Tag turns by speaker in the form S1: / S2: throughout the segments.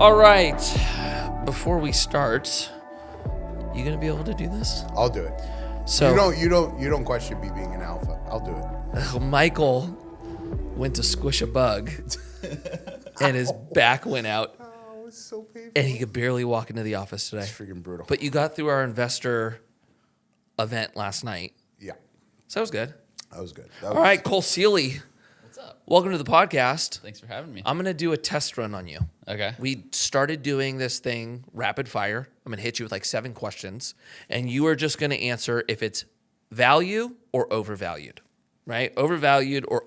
S1: All right. Before we start, you gonna be able to do this?
S2: I'll do it.
S1: So
S2: you don't question me being an alpha. I'll do it.
S1: Michael went to squish a bug, and his back went out,
S2: Oh, it's so painful.
S1: and he could barely walk into the office today.
S2: It's freaking brutal.
S1: But you got through our investor event last night,
S2: Yeah,
S1: so that was good.
S2: that was good.
S1: All right, Cole Seeley,
S3: What's up?
S1: welcome to the podcast.
S3: Thanks for having me.
S1: I'm gonna do a test run on you.
S3: Okay.
S1: We started doing this thing rapid fire. I'm going to hit you with like 7 questions, and you are just going to answer if it's value or overvalued, right? Overvalued or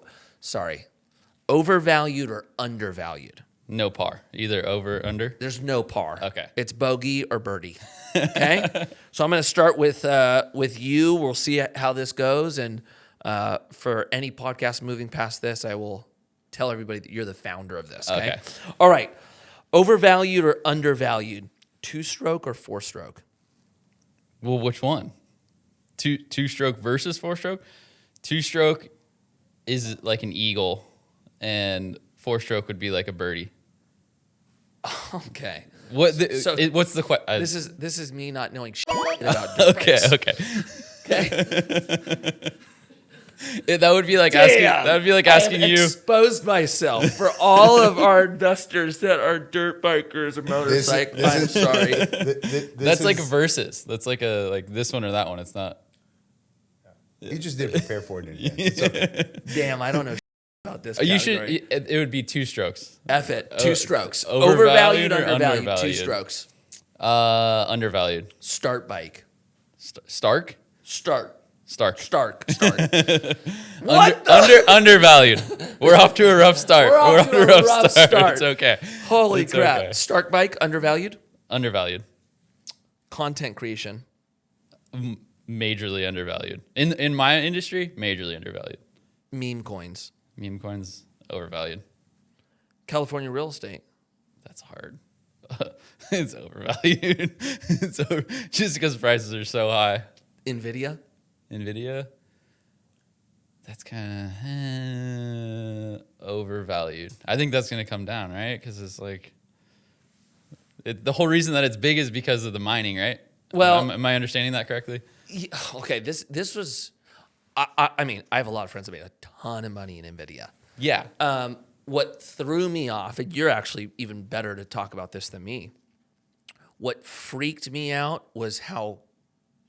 S1: undervalued.
S3: No par. Either over or under.
S1: There's no par.
S3: Okay.
S1: It's bogey or birdie. Okay. So I'm going to start with you. We'll see how this goes, and for any podcast moving past this, I will tell everybody that you're the founder of this. Okay. All right. Overvalued or undervalued? 2-stroke or 4-stroke?
S3: Well, which one? Two-stroke versus 4-stroke? 2-stroke is like an eagle, and 4-stroke would be like a birdie.
S1: Okay.
S3: What's the question?
S1: This is me not knowing shit about dirt
S3: Okay.
S1: bikes.
S3: Okay.
S1: Okay.
S3: That would be like asking. That would be like asking
S1: I
S3: you.
S1: exposed myself for all of our investors that are dirt bikers or motorcycles. I'm sorry.
S3: That's like a versus. That's like this one or that one. It's not.
S2: You just didn't prepare for it in advance. It's okay.
S1: Damn, I don't know about this.
S3: You
S1: category.
S3: should. It would be 2 strokes.
S1: F it. 2 strokes.
S3: Overvalued or
S1: undervalued? 2
S3: undervalued?
S1: strokes.
S3: Undervalued.
S1: Start bike.
S3: Stark.
S1: Stark.
S3: Stark.
S1: Undervalued.
S3: We're off to a rough start.
S1: We're off to a rough start.
S3: It's okay.
S1: Holy
S3: It's
S1: crap.
S3: okay.
S1: Stark bike, undervalued.
S3: Undervalued.
S1: Content creation.
S3: Majorly undervalued. In my industry, majorly undervalued.
S1: Meme coins.
S3: Meme coins, overvalued.
S1: California real estate.
S3: That's hard. It's overvalued. Just because prices are so high.
S1: Nvidia.
S3: NVIDIA, that's kind of overvalued. I think that's going to come down, right? Because it's like the whole reason that it's big is because of the mining, right?
S1: Well,
S3: am I understanding that correctly?
S1: Yeah, okay, this was. I mean, I have a lot of friends that made a ton of money in Nvidia.
S3: Yeah.
S1: What threw me off, and you're actually even better to talk about this than me. What freaked me out was how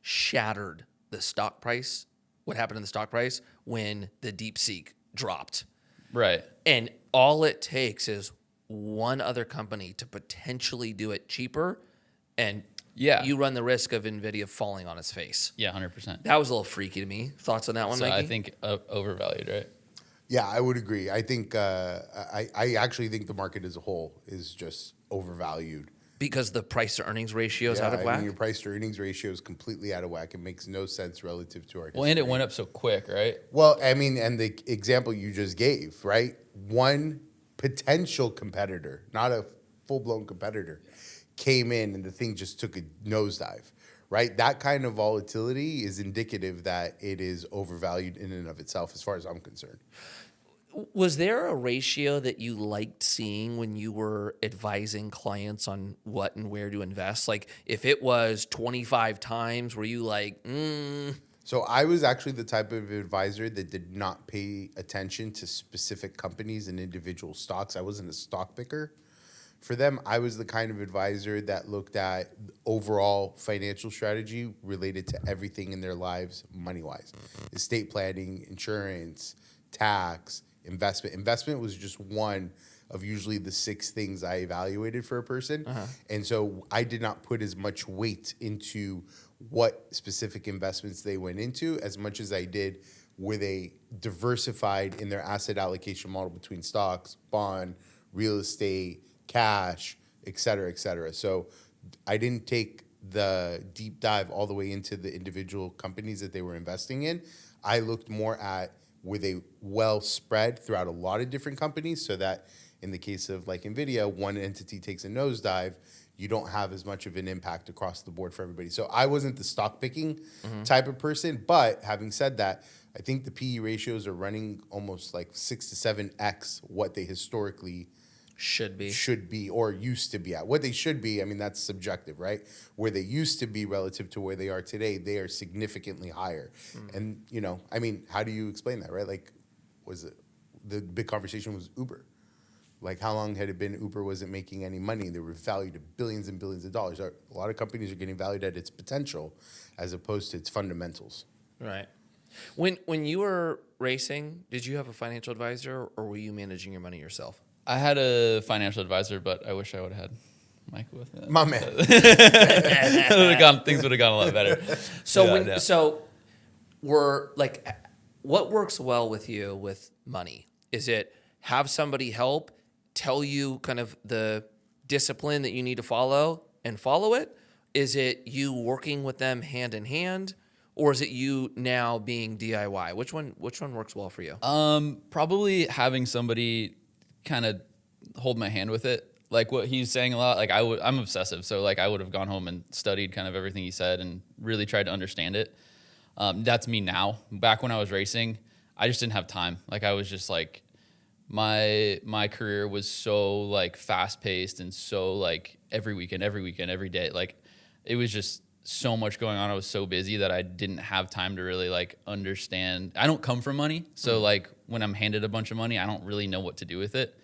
S1: shattered the stock price, what happened in the stock price when the DeepSeek dropped.
S3: Right.
S1: And all it takes is one other company to potentially do it cheaper, and you run the risk of NVIDIA falling on its face.
S3: Yeah, 100%.
S1: That was a little freaky to me. Thoughts on that one,
S3: So
S1: Mikey?
S3: I think overvalued, right?
S2: Yeah, I would agree. I think I actually think the market as a whole is just overvalued.
S1: Because the price to earnings ratio is out of whack?
S2: Your price to earnings ratio is completely out of whack. It makes no sense relative to our history.
S3: Well, and it went up so quick, right?
S2: Well, I mean, and the example you just gave, right? One potential competitor, not a full-blown competitor, came in and the thing just took a nosedive, right? That kind of volatility is indicative that it is overvalued in and of itself as far as I'm concerned.
S1: Was there a ratio that you liked seeing when you were advising clients on what and where to invest? Like if it was 25 times, were you like,
S2: So I was actually the type of advisor that did not pay attention to specific companies and individual stocks. I wasn't a stock picker. For them, I was the kind of advisor that looked at overall financial strategy related to everything in their lives money-wise. Estate planning, insurance, tax, investment. Investment was just one of usually the 6 things I evaluated for a person. And so I did not put as much weight into what specific investments they went into as much as I did were they diversified in their asset allocation model between stocks, bond, real estate, cash, et cetera, et cetera. So I didn't take the deep dive all the way into the individual companies that they were investing in. I looked more at were they well spread throughout a lot of different companies so that in the case of like NVIDIA, one entity takes a nosedive, you don't have as much of an impact across the board for everybody. So I wasn't the stock picking type of person, but having said that, I think the PE ratios are running almost like 6 to 7x what they historically
S1: should be
S2: or used to be at. What they should be, I mean, that's subjective, right? Where they used to be relative to where they are today, they are significantly higher. And, you know, I mean, how do you explain that, right? Like, was it the big conversation was Uber? Like, how long had it been Uber wasn't making any money? They were valued at billions and billions of dollars. A lot of companies are getting valued at its potential as opposed to its fundamentals.
S1: Right. When you were racing, did you have a financial advisor or were you managing your money yourself?
S3: I had a financial advisor, but I wish I would have had Michael with it.
S2: My man.
S3: Things would have gone a lot better.
S1: So we're like, what works well with you with money? Is it have somebody help tell you kind of the discipline that you need to follow and follow it? Is it you working with them hand in hand? Or is it you now being DIY? Which one works well for you?
S3: Probably having somebody kind of hold my hand with it. Like what he's saying a lot, like I'm obsessive. So like I would have gone home and studied kind of everything he said and really tried to understand it. That's me now. Back when I was racing, I just didn't have time. Like I was just like, my career was so like fast paced and so like every weekend, every day. Like it was just so much going on. I was so busy that I didn't have time to really like understand. I don't come from money. So like when I'm handed a bunch of money, I don't really know what to do with it.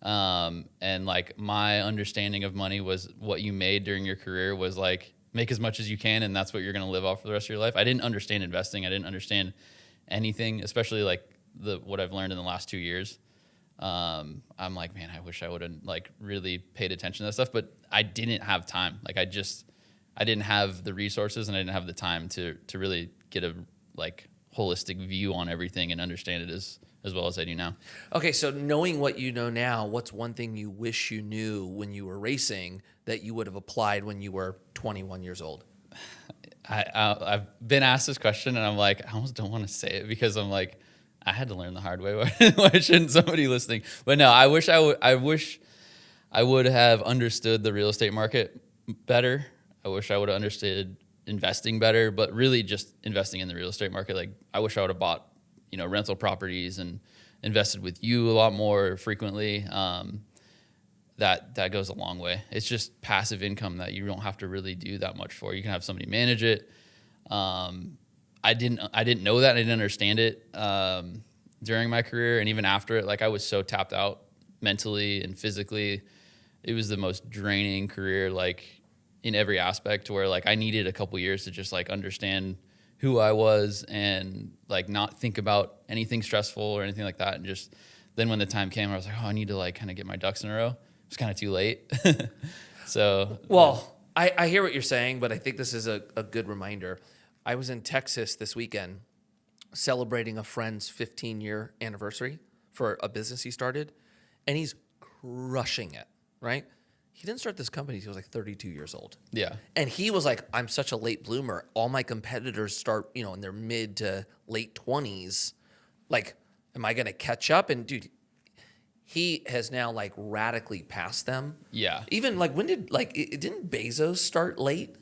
S3: And like my understanding of money was what you made during your career was like make as much as you can. And that's what you're going to live off for the rest of your life. I didn't understand investing. I didn't understand anything, especially like what I've learned in the last 2 years. I'm like, man, I wish I would have like really paid attention to that stuff, but I didn't have time. Like I didn't have the resources and I didn't have the time to really get a like holistic view on everything and understand it as well as I do now. Okay,
S1: so knowing what you know now, what's one thing you wish you knew when you were racing that you would have applied when you were 21 years old?
S3: I've been asked this question and I'm like, I almost don't want to say it because I'm like, I had to learn the hard way. Why shouldn't somebody listening? But no, I wish I would have understood the real estate market better. I wish I would have understood investing better, but really just investing in the real estate market. Like I wish I would have bought, rental properties and invested with you a lot more frequently. That goes a long way. It's just passive income that you don't have to really do that much for. You can have somebody manage it. I didn't know that. I didn't understand it during my career and even after it. Like I was so tapped out mentally and physically. It was the most draining career, like in every aspect, to where like I needed a couple years to just like understand who I was and like not think about anything stressful or anything like that. And just then when the time came, I was like, oh, I need to like kind of get my ducks in a row. It was kind of too late. So, well, I hear what you're saying, but I think this is a good reminder. I was in Texas this weekend celebrating a friend's 15-year anniversary for a business he started, and he's crushing it, right? He didn't start this company until he was like 32 years old. Yeah. And he was like, I'm such a late bloomer. All my competitors start, in their mid to late 20s. Like, am I going to catch up? And dude, he has now like radically passed them. Yeah. Even like didn't Bezos start late?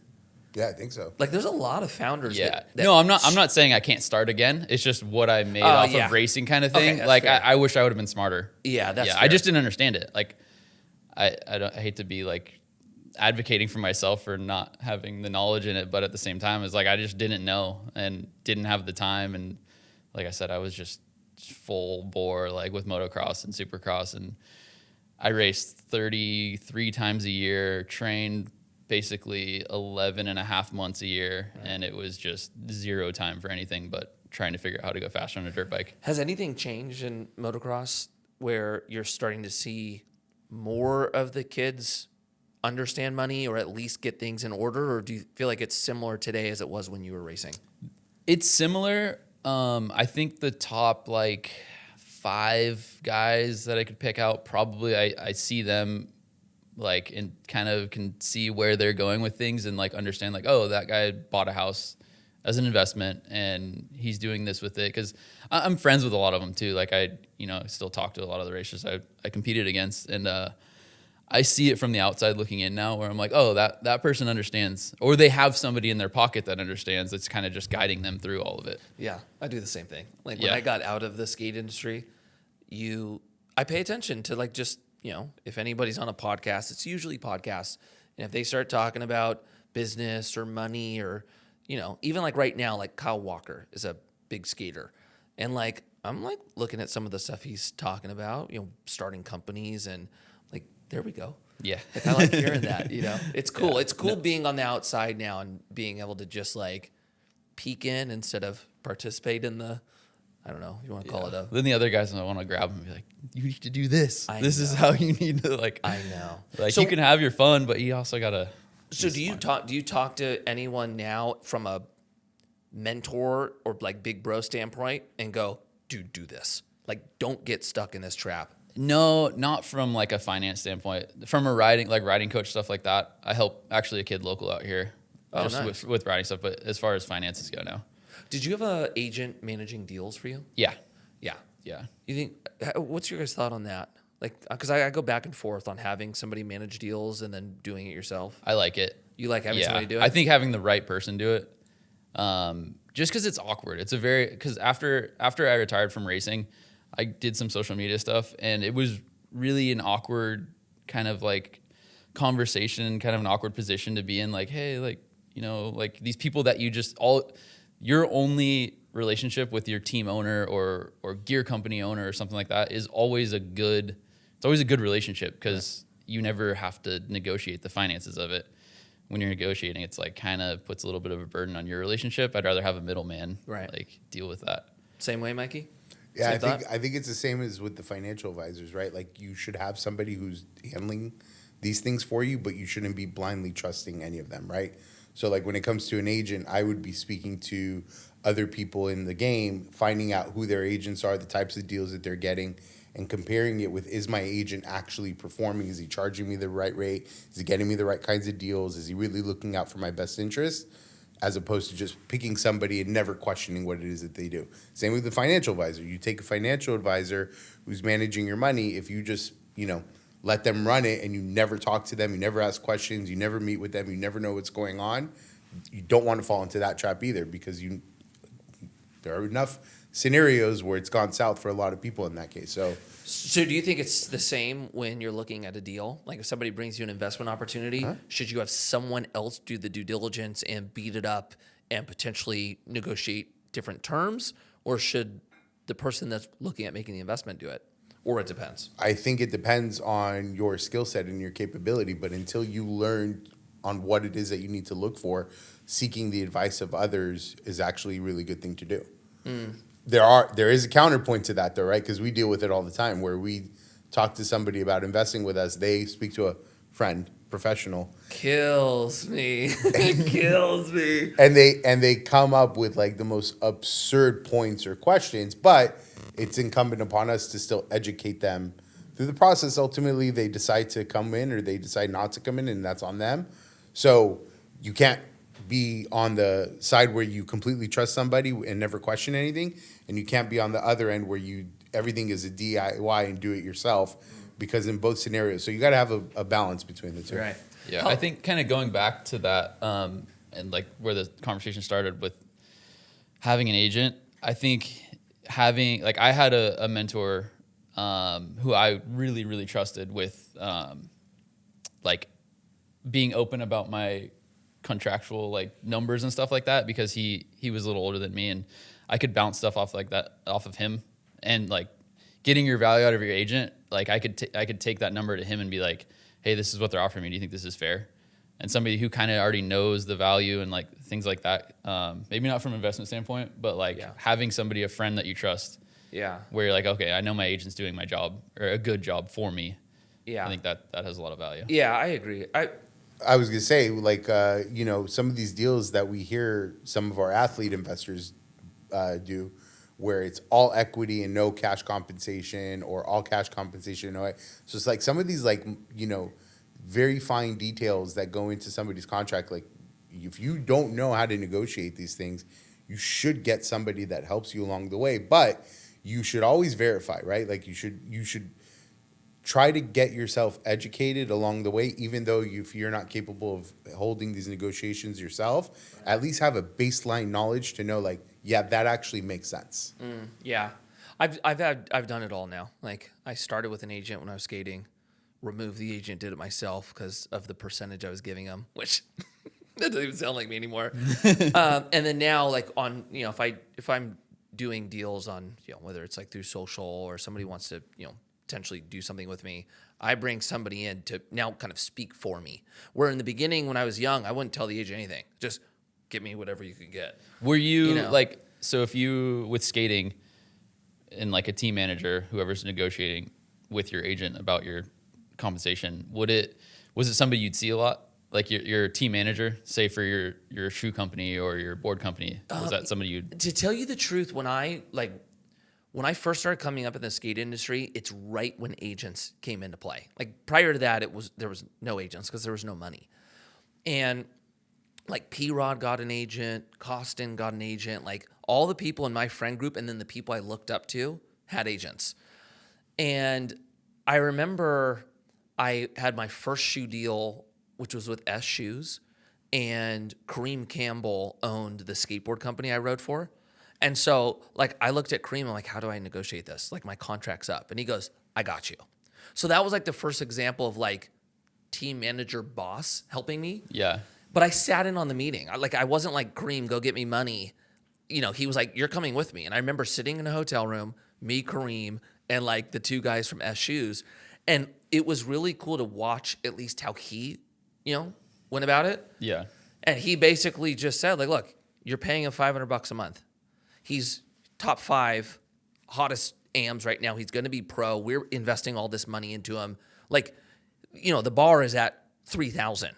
S2: Yeah, I think so.
S1: Like, there's a lot of founders.
S3: Yeah. No, I'm not saying I can't start again. It's just what I made off of racing kind of thing. Okay, like, I wish I would have been smarter. Yeah, that's fair. I just didn't understand it. Like, I hate to be like advocating for myself for not having the knowledge in it, but at the same time, it's like I just didn't know and didn't have the time. And like I said, I was just full bore like with motocross and supercross, and I raced 33 times a year, trained basically 11 and a half months a year, right. And it was just zero time for anything but trying to figure out how to go faster on a dirt bike. Has anything changed in motocross where you're starting to see more of the kids understand money or at least get things in order, or do you feel like it's similar today as it was when you were racing? It's similar. I think the top like 5 guys that I could pick out, probably I see them like and kind of can see where they're going with things and like understand like, oh, that guy bought a house as an investment and he's doing this with it. Cause I'm friends with a lot of them too. Like I still talk to a lot of the racers I competed against, and I see it from the outside looking in now where I'm like, oh, that person understands, or they have somebody in their pocket that understands. That's kind of just guiding them through all of it. Yeah. I do the same thing. Like when I got out of the skate industry, I pay attention to like just
S1: if anybody's on a podcast, it's usually podcasts. And if they start talking about business or money or, even like right now, like Kyle Walker is a big skater. And like, I'm like looking at some of the stuff he's talking about, starting companies and like, there we go.
S3: Yeah.
S1: Like, I like hearing that, it's cool. Yeah. It's cool being on the outside now and being able to just like peek in instead of participate in the, I don't know, you want to call it a.
S3: Then the other guys want to grab him and be like, you need to do this. This is how you need to like.
S1: I know.
S3: Like so, you can have your fun, but you also got to.
S1: So do you talk to anyone now from a mentor or like big bro standpoint and go, dude, do this. Like, don't get stuck in this trap.
S3: No, not from like a finance standpoint. From a riding coach, stuff like that. I help actually a kid local out here. Just nice. with riding stuff. But as far as finances go now.
S1: Did you have an agent managing deals for you?
S3: Yeah.
S1: You think, what's your guys' thought on that? Like, because I go back and forth on having somebody manage deals and then doing it yourself.
S3: I like it.
S1: You like having somebody do it?
S3: I think having the right person do it. Just because it's awkward. Because after I retired from racing, I did some social media stuff, and it was really an awkward kind of like conversation, kind of an awkward position to be in. Like, hey, like, like these people that your only relationship with your team owner or gear company owner or something like that is always a good relationship because you never have to negotiate the finances of it. When you're negotiating, it's like kind of puts a little bit of a burden on your relationship. I'd rather have a middleman like deal with that.
S1: Same way, Mikey?
S2: Yeah, I think it's the same as with the financial advisors, right? Like you should have somebody who's handling these things for you, but you shouldn't be blindly trusting any of them, right? So like when it comes to an agent, I would be speaking to other people in the game, finding out who their agents are, the types of deals that they're getting, and comparing it with, is my agent actually performing? Is he charging me the right rate? Is he getting me the right kinds of deals? Is he really looking out for my best interest? As opposed to just picking somebody and never questioning what it is that they do. Same with the financial advisor. You take a financial advisor who's managing your money. If you just, let them run it and you never talk to them, you never ask questions, you never meet with them, you never know what's going on, you don't want to fall into that trap either because there are enough scenarios where it's gone south for a lot of people in that case. So
S1: do you think it's the same when you're looking at a deal? Like if somebody brings you an investment opportunity, should you have someone else do the due diligence and beat it up and potentially negotiate different terms? Or should the person that's looking at making the investment do it? Or it depends?
S2: I think it depends on your skill set and your capability. But until you learn on what it is that you need to look for, seeking the advice of others is actually a really good thing to do. There is a counterpoint to that, though, right? Because we deal with it all the time where we talk to somebody about investing with us. They speak to a friend, professional.
S1: Kills me. Kills me.
S2: And they come up with like the most absurd points or questions, but it's incumbent upon us to still educate them through the process. Ultimately, they decide to come in or they decide not to come in, and that's on them. So you can't be on the side where you completely trust somebody and never question anything, and you can't be on the other end where everything is a DIY and do it yourself, because in both scenarios, so you got to have a balance between the two.
S1: Right.
S3: Yeah. I think kind of going back to that, and like where the conversation started with having an agent, I think I had a mentor who I really, really trusted with like being open about my contractual like numbers and stuff like that, because he was a little older than me and I could bounce stuff off of him, and like getting your value out of your agent, like I could take that number to him and be like, hey, this is what they're offering me. Do you think this is fair? And somebody who kind of already knows the value and like things like that, maybe not from an investment standpoint, but like having somebody, a friend that you trust, where you're like, okay, I know my agent's doing my job or a good job for me. I think that has a lot of value.
S1: Yeah, I agree.
S2: I was gonna say, like, some of these deals that we hear some of our athlete investors do, where it's all equity and no cash compensation, or all cash compensation. So it's like some of these, like, very fine details that go into somebody's contract. Like, if you don't know how to negotiate these things, you should get somebody that helps you along the way. But you should always verify, right? Like you should try to get yourself educated along the way, even though if you're not capable of holding these negotiations yourself, at least have a baseline knowledge to know, like, yeah, that actually makes sense.
S1: Yeah. I've done it all now. Like I started with an agent when I was skating. remove the agent, did it myself because of the percentage I was giving them, which that doesn't even sound like me anymore. And then now, like on, if I'm doing deals on, whether it's like through social or somebody wants to, potentially do something with me, I bring somebody in to now kind of speak for me. Where in the beginning, when I was young, I wouldn't tell the agent anything. Just give me whatever you could get.
S3: Were you like, so if you, with skating and like a team manager, whoever's negotiating with your agent about your compensation, was it somebody you'd see a lot? Like your team manager, say for your shoe company or your board company, was that somebody you'd...
S1: To tell you the truth, when I first started coming up in the skate industry, it's right when agents came into play. Like prior to that, there was no agents because there was no money. And like P-Rod got an agent, Costin got an agent, like all the people in my friend group and then the people I looked up to had agents. And I remember I had my first shoe deal, which was with S Shoes, and Kareem Campbell owned the skateboard company I rode for. And so, like, I looked at Kareem, I'm like, how do I negotiate this? Like, my contract's up. And he goes, I got you. So that was, like, the first example of, like, team manager boss helping me.
S3: Yeah.
S1: But I sat in on the meeting. I wasn't like, Kareem, go get me money. He was like, you're coming with me. And I remember sitting in a hotel room, me, Kareem, and, like, the two guys from S Shoes. And it was really cool to watch at least how he, went about it.
S3: Yeah.
S1: And he basically just said, like, look, you're paying him $500 a month. He's top 5 hottest AMs right now. He's going to be pro. We're investing all this money into him. Like, the bar is at 3,000.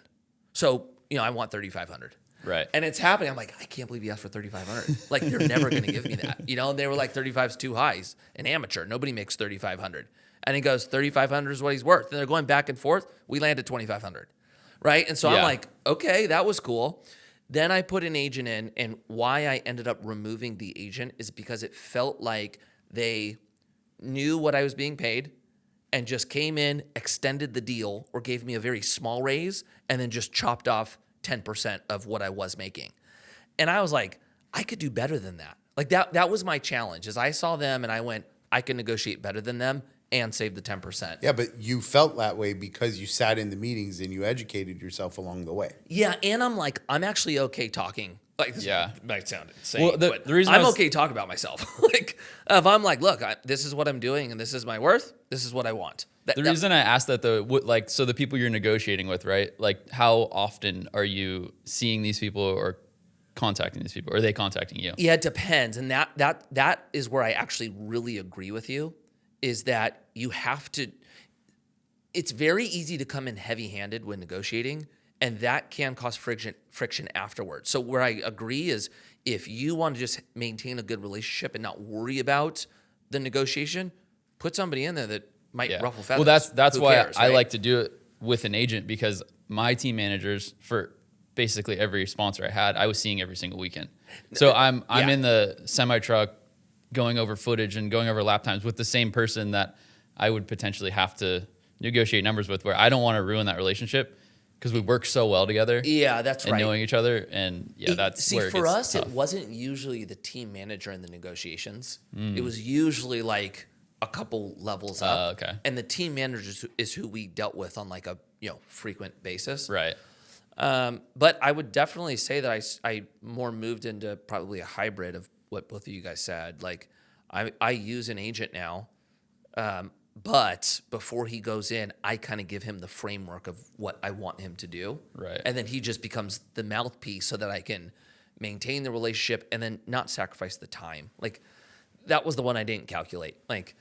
S1: So, I want 3,500.
S3: Right.
S1: And it's happening. I'm like, I can't believe you asked for 3,500. Like, they're never going to give me that. And they were like, 35's too high. He's an amateur. Nobody makes 3,500. And he goes, 3,500 is what he's worth. And they're going back and forth. We land at 2,500. Right. And so I'm like, okay, that was cool. Then I put an agent in, and why I ended up removing the agent is because it felt like they knew what I was being paid and just came in, extended the deal, or gave me a very small raise, and then just chopped off 10% of what I was making. And I was like, I could do better than that. Like that was my challenge, is I saw them and I went, I can negotiate better than them and save the 10%.
S2: Yeah, but you felt that way because you sat in the meetings and you educated yourself along the way.
S1: Yeah, and I'm like, I'm actually okay talking. Like, this might sound insane,
S3: well,
S1: but the reason I'm okay talking about myself. Like, if I'm like, look, this is what I'm doing and this is my worth, this is what I want.
S3: The reason I asked that, though, so the people you're negotiating with, right? Like, how often are you seeing these people or contacting these people? Or are they contacting you?
S1: Yeah, it depends. And that is where I actually really agree with you, is that you have to, it's very easy to come in heavy-handed when negotiating, and that can cause friction afterwards. So where I agree is if you want to just maintain a good relationship and not worry about the negotiation, put somebody in there that might ruffle feathers.
S3: Well, that's why
S1: cares,
S3: I
S1: right?
S3: like to do it with an agent, because my team managers for basically every sponsor I had, I was seeing every single weekend. So I'm in the semi-truck going over footage and going over lap times with the same person that I would potentially have to negotiate numbers with, where I don't want to ruin that relationship because we work so well together.
S1: Yeah, that's right.
S3: And knowing each other. And that's where it gets
S1: for us,
S3: tough.
S1: It wasn't usually the team manager in the negotiations. It was usually like a couple levels up.
S3: Okay.
S1: And the team manager is who we dealt with on like a frequent basis.
S3: Right.
S1: But I would definitely say that I more moved into probably a hybrid of what both of you guys said. Like I use an agent now, but before he goes in, I kind of give him the framework of what I want him to do.
S3: Right.
S1: And then he just becomes the mouthpiece so that I can maintain the relationship and then not sacrifice the time. Like that was the one I didn't calculate. Like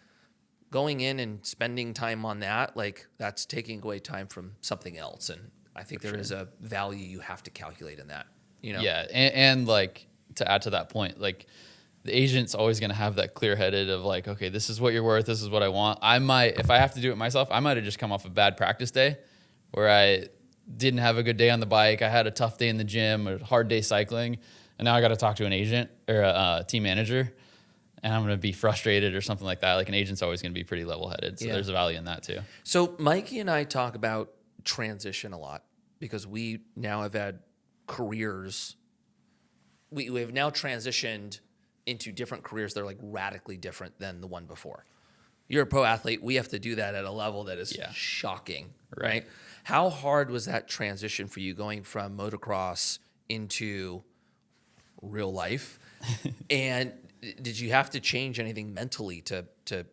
S1: going in and spending time on that, like that's taking away time from something else. And I think there is a value you have to calculate in that,
S3: Yeah. And like to add to that point, like the agent's always going to have that clear-headed of like, okay, this is what you're worth. This is what I want. I might, if I have to do it myself, I might have just come off a bad practice day where I didn't have a good day on the bike. I had a tough day in the gym, a hard day cycling. And now I got to talk to an agent or a team manager, and I'm going to be frustrated or something like that. Like an agent's always going to be pretty level-headed. So there's a value in that too.
S1: So Mikey and I talk about transition a lot because we now have had careers. We have now transitioned into different careers that are like radically different than the one before. you're a pro athlete. We have to do that at a level that is shocking, right? How hard was that transition for you going from motocross into real life? And did you have to change anything mentally to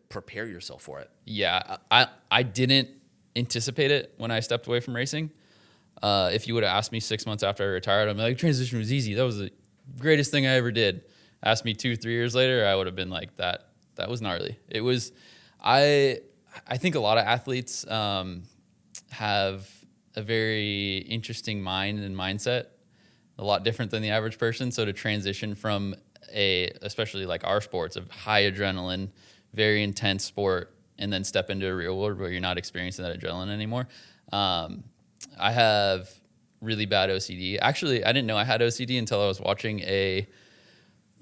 S1: prepare yourself for it?
S3: Yeah, I didn't anticipate it when I stepped away from racing. If you would have asked me 6 months after I retired, I'm like, transition was easy. That was the greatest thing I ever did. Asked me 2-3 years later, I would have been like, that was gnarly. It was, I think a lot of athletes have a very interesting mind and mindset, a lot different than the average person. So to transition from especially like our sports of high adrenaline, very intense sport, and then step into a real world where you're not experiencing that adrenaline anymore. I have really bad OCD. Actually, I didn't know I had OCD until I was watching a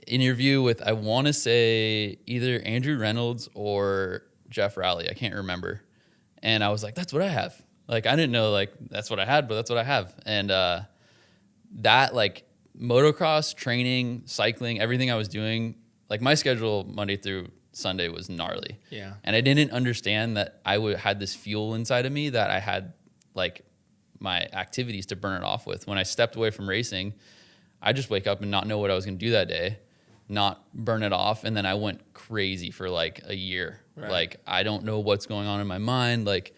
S3: interview with, I want to say, either Andrew Reynolds or Jeff Rowley. I can't remember. And I was like, that's what I have. Like, I didn't know, like, that's what I had, but that's what I have. And that, like, motocross, training, cycling, everything I was doing, like, my schedule Monday through Sunday was gnarly.
S1: Yeah.
S3: And I didn't understand that I had this fuel inside of me that I had, like, my activities to burn it off with. When I stepped away from racing, I just wake up and not know what I was going to do that day, not burn it off. And then I went crazy for like a year. Right. Like, I don't know what's going on in my mind. Like,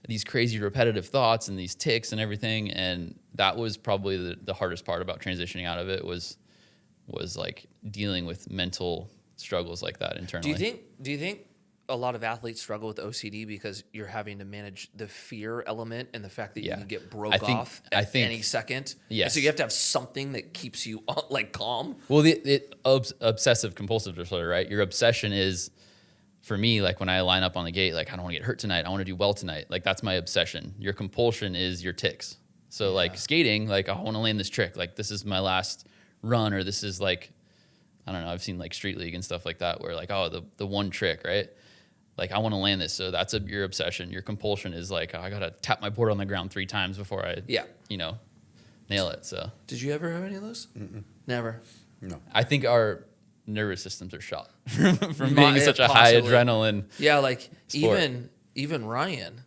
S3: these crazy repetitive thoughts and these tics and everything. And that was probably the hardest part about transitioning out of it was like dealing with mental struggles like that internally.
S1: Do you think a lot of athletes struggle with OCD because you're having to manage the fear element and the fact that you can get off at any second?
S3: Yes.
S1: So you have to have something that keeps you like calm.
S3: Well, obsessive compulsive disorder, right? Your obsession is, for me, like when I line up on the gate, like I don't want to get hurt tonight. I want to do well tonight. Like that's my obsession. Your compulsion is your tics. So like skating, like I want to land this trick. Like this is my last run, or this is like, I don't know. I've seen like Street League and stuff like that where like, oh, the one trick, right? Like I want to land this. So that's your obsession. Your compulsion is like, oh, I got to tap my board on the ground 3 times before I, nail it. So
S1: did you ever have any of those?
S2: Mm-mm.
S1: Never.
S2: No.
S3: I think our nervous systems are shot from being such a high adrenaline.
S1: Yeah, like
S3: sport.
S1: even Ryan,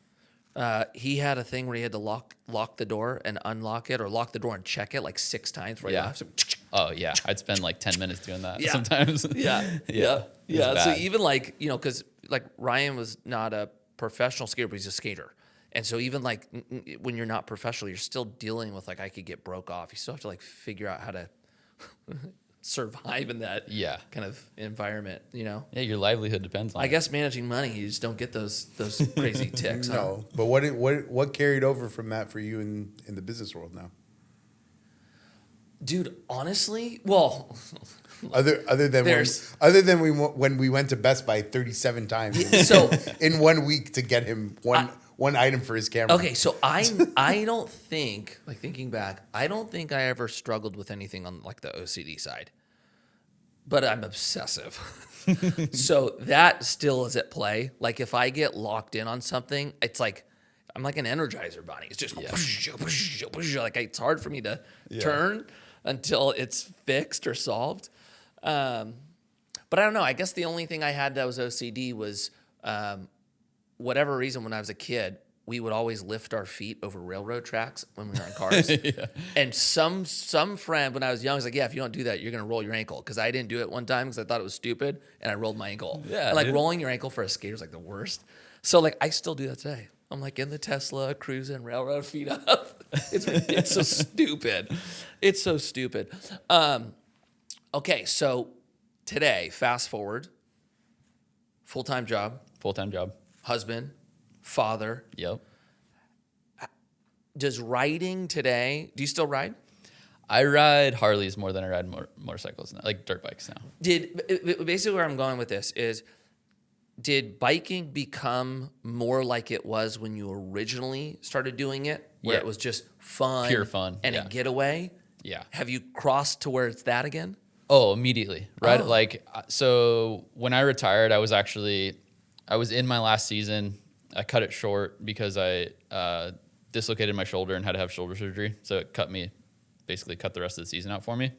S1: he had a thing where he had to lock the door and unlock it, or lock the door and check it like 6 times. Right?
S3: Yeah. Oh yeah, I'd spend like 10 minutes doing that
S1: yeah.
S3: sometimes.
S1: Yeah. So even like because like Ryan was not a professional skater, but he's a skater. And so even like when you're not professional, you're still dealing with like I could get broke off. You still have to like figure out how to survive in that kind of environment, Yeah,
S3: your livelihood depends on it.
S1: I guess managing money, you just don't get those crazy tics.
S2: No, but what carried over from that for you in the business world now?
S1: Dude, honestly, well,
S2: other than when we went to Best Buy 37 times
S1: so
S2: in 1 week to get him one item for his camera.
S1: Okay, so I don't think, like thinking back, I don't think I ever struggled with anything on like the OCD side, but I'm obsessive. So that still is at play. Like if I get locked in on something, it's like I'm like an Energizer bunny. It's just like it's hard for me to turn until it's fixed or solved. But I don't know. I guess the only thing I had that was OCD was whatever reason when I was a kid, we would always lift our feet over railroad tracks when we were in cars. And some friend when I was young was like, yeah, if you don't do that, you're going to roll your ankle. Because I didn't do it one time because I thought it was stupid, and I rolled my ankle.
S3: Yeah,
S1: and like rolling your ankle for a skater is like the worst. So like I still do that today. I'm like in the Tesla cruising, railroad feet up. It's so stupid. It's so stupid. Okay, so today, fast forward, full-time job. Husband, father.
S3: Yep.
S1: Does riding today, do you still ride?
S3: I ride Harleys more than I ride motorcycles now, like dirt bikes now.
S1: Basically where I'm going with this is, did biking become more like it was when you originally started doing it, where it was just fun?
S3: Pure fun.
S1: And a getaway?
S3: Yeah.
S1: Have you crossed to where it's that again?
S3: Oh, immediately. Right. Oh. Like, so when I retired, I was in my last season. I cut it short because I dislocated my shoulder and had to have shoulder surgery. So it basically cut the rest of the season out for me.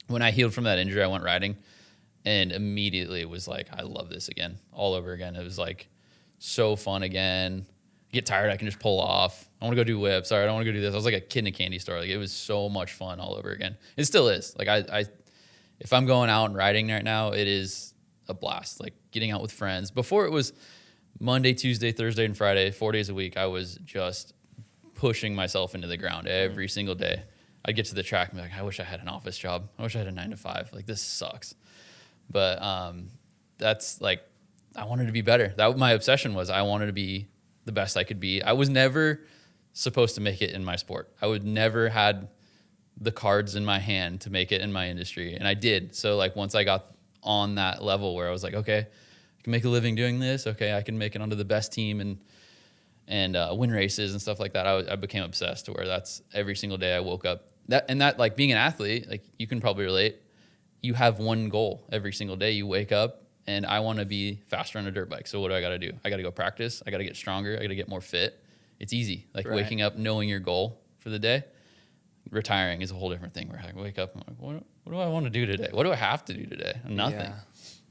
S3: When I healed from that injury, I went riding. And immediately it was like, I love this again, all over again. It was like so fun again. Get tired, I can just pull off. I want to go do whips. Sorry, I don't want to go do this. I was like a kid in a candy store. Like, it was so much fun all over again. It still is. Like, I if I'm going out and riding right now, it is a blast. Like, getting out with friends. Before, it was Monday, Tuesday, Thursday, and Friday, 4 days a week. I was just pushing myself into the ground every single day. I'd get to the track and be like, I wish I had an office job. I wish I had a 9 to 5. Like, this sucks. But that's like, I wanted to be better. That my obsession was. I wanted to be the best I could be. I was never supposed to make it in my sport. I would never had the cards in my hand to make it in my industry, and I did. So like, once I got on that level where I was like, okay, I can make a living doing this. Okay, I can make it onto the best team and win races and stuff like that. I became obsessed to where that's every single day I woke up. That like, being an athlete, like, you can probably relate. You have one goal every single day. You wake up, and I want to be faster on a dirt bike. So what do I got to do? I got to go practice. I got to get stronger. I got to get more fit. It's easy. Like, right. Waking up, knowing your goal for the day. Retiring is a whole different thing, where I wake up and I'm like, what do I want to do today? What do I have to do today? Nothing. Yeah.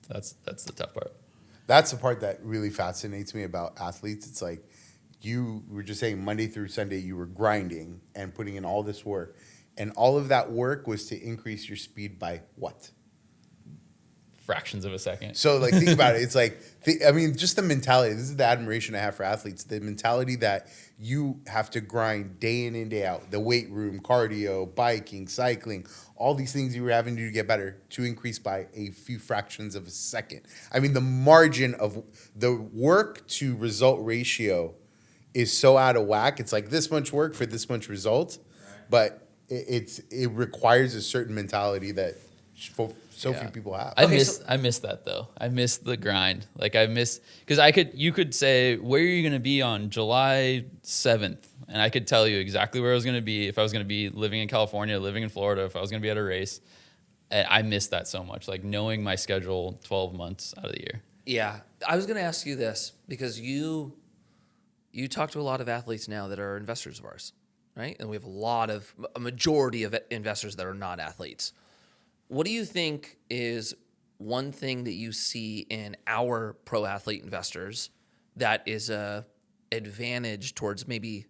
S3: That's the tough part.
S2: That's the part that really fascinates me about athletes. It's like, you were just saying Monday through Sunday you were grinding and putting in all this work. And all of that work was to increase your speed by what?
S3: Fractions of a second.
S2: So, like, think about it. It's like, I mean, just the mentality. This is the admiration I have for athletes. The mentality that you have to grind day in and day out. The weight room, cardio, biking, cycling, all these things you were having to do to get better, to increase by a few fractions of a second. I mean, the margin of the work to result ratio is so out of whack. It's like this much work for this much result. Right. But it requires a certain mentality that so few people have.
S3: I miss that though. I miss the grind. Like, because you could say, where are you going to be on July 7th? And I could tell you exactly where I was going to be, if I was going to be living in California, living in Florida, if I was going to be at a race. And I miss that so much, like, knowing my schedule 12 months out of the year.
S1: Yeah. I was going to ask you this, because you talk to a lot of athletes now that are investors of ours, right? And we have a majority of investors that are not athletes. What do you think is one thing that you see in our pro athlete investors that is a advantage towards maybe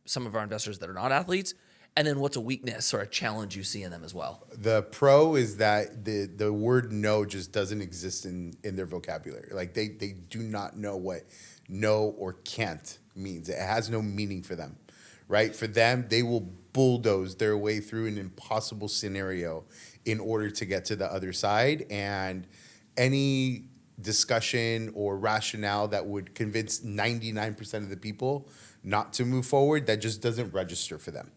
S1: some of our investors that are not athletes? And then what's a weakness or a challenge you see in them as well?
S2: The pro is that the word no just doesn't exist in their vocabulary. Like, they do not know what no or can't means. It has no meaning for them, right? For them, they will bulldoze their way through an impossible scenario in order to get to the other side. And any discussion or rationale that would convince 99% of the people not to move forward, that just doesn't register for them.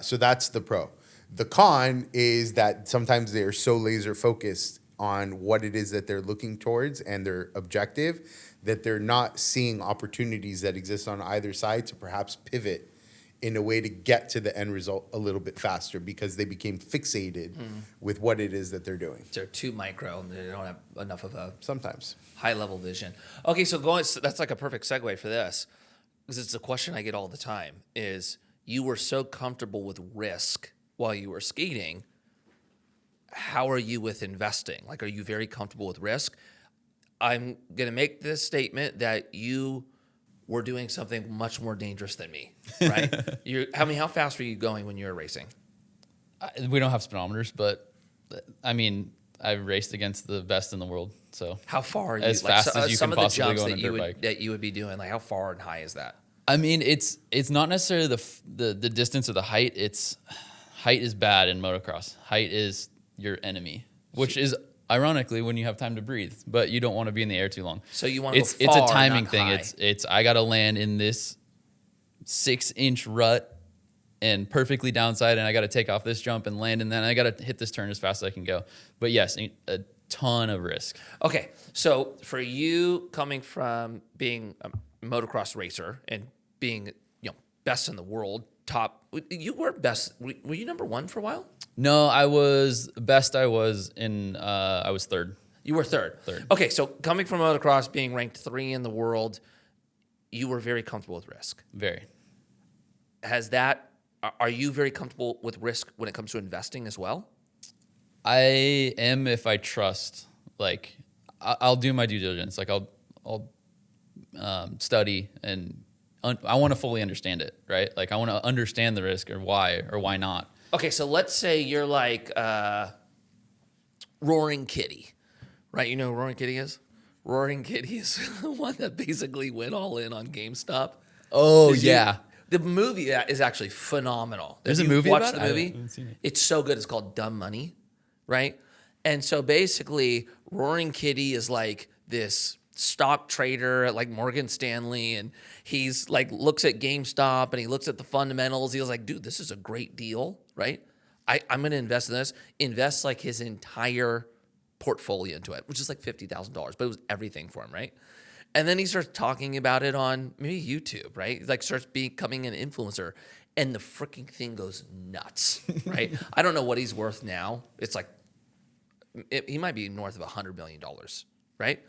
S2: So that's the pro. The con is that sometimes they're so laser focused on what it is that they're looking towards and their objective that they're not seeing opportunities that exist on either side to perhaps pivot in a way to get to the end result a little bit faster, because they became fixated with what it is that they're doing.
S1: They're too micro and they don't have enough of a
S2: sometimes
S1: high level vision. Okay, so that's like a perfect segue for this, because it's a question I get all the time, is you were so comfortable with risk while you were skating. How are you with investing? Like, are you very comfortable with risk? I'm going to make this statement that you were doing something much more dangerous than me, right? How fast were you going when you were racing?
S3: We don't have speedometers, but I mean, I've raced against the best in the world. So
S1: how far are you?
S3: As fast as you can possibly go on a dirt bike.
S1: That you would be doing, like, how far and high is that?
S3: I mean, it's not necessarily the distance or the height. Height is bad in motocross. Height is your enemy, which is ironically when you have time to breathe, but you don't want to be in the air too long.
S1: So you want to go far,
S3: it's a timing thing.
S1: High.
S3: It's I got to land in this 6-inch rut and perfectly downside, and I got to take off this jump and land, and then I got to hit this turn as fast as I can go. But yes, a ton of risk.
S1: Okay, so for you, coming from being a motocross racer and being, best in the world, top, you were best. Were you number one for a while?
S3: No, I was best. I was third.
S1: You were third. Okay, so coming from motocross, being ranked 3 in the world, you were very comfortable with risk.
S3: Very.
S1: Are you very comfortable with risk when it comes to investing as well?
S3: I am if I trust. Like, I'll do my due diligence. Like, I'll study, and I want to fully understand it, right? Like, I want to understand the risk or why not.
S1: Okay, so let's say you're like Roaring Kitty, right? You know who Roaring Kitty is? Roaring Kitty is the one that basically went all in on GameStop.
S3: Oh, yeah.
S1: The movie is actually phenomenal.
S3: There's a movie about it?
S1: Watch the movie. I haven't seen it. It's so good. It's called Dumb Money, right? And so basically, Roaring Kitty is like this stock trader at like Morgan Stanley, and he's like looks at GameStop and he looks at the fundamentals. He was like, dude, this is a great deal, right? I'm going to invest in this. Invest like his entire portfolio into it, which is like $50,000, but it was everything for him, right? And then he starts talking about it on maybe YouTube, right? He like starts becoming an influencer, and the freaking thing goes nuts, right? I don't know what he's worth now. It's like he might be north of $100 million, right?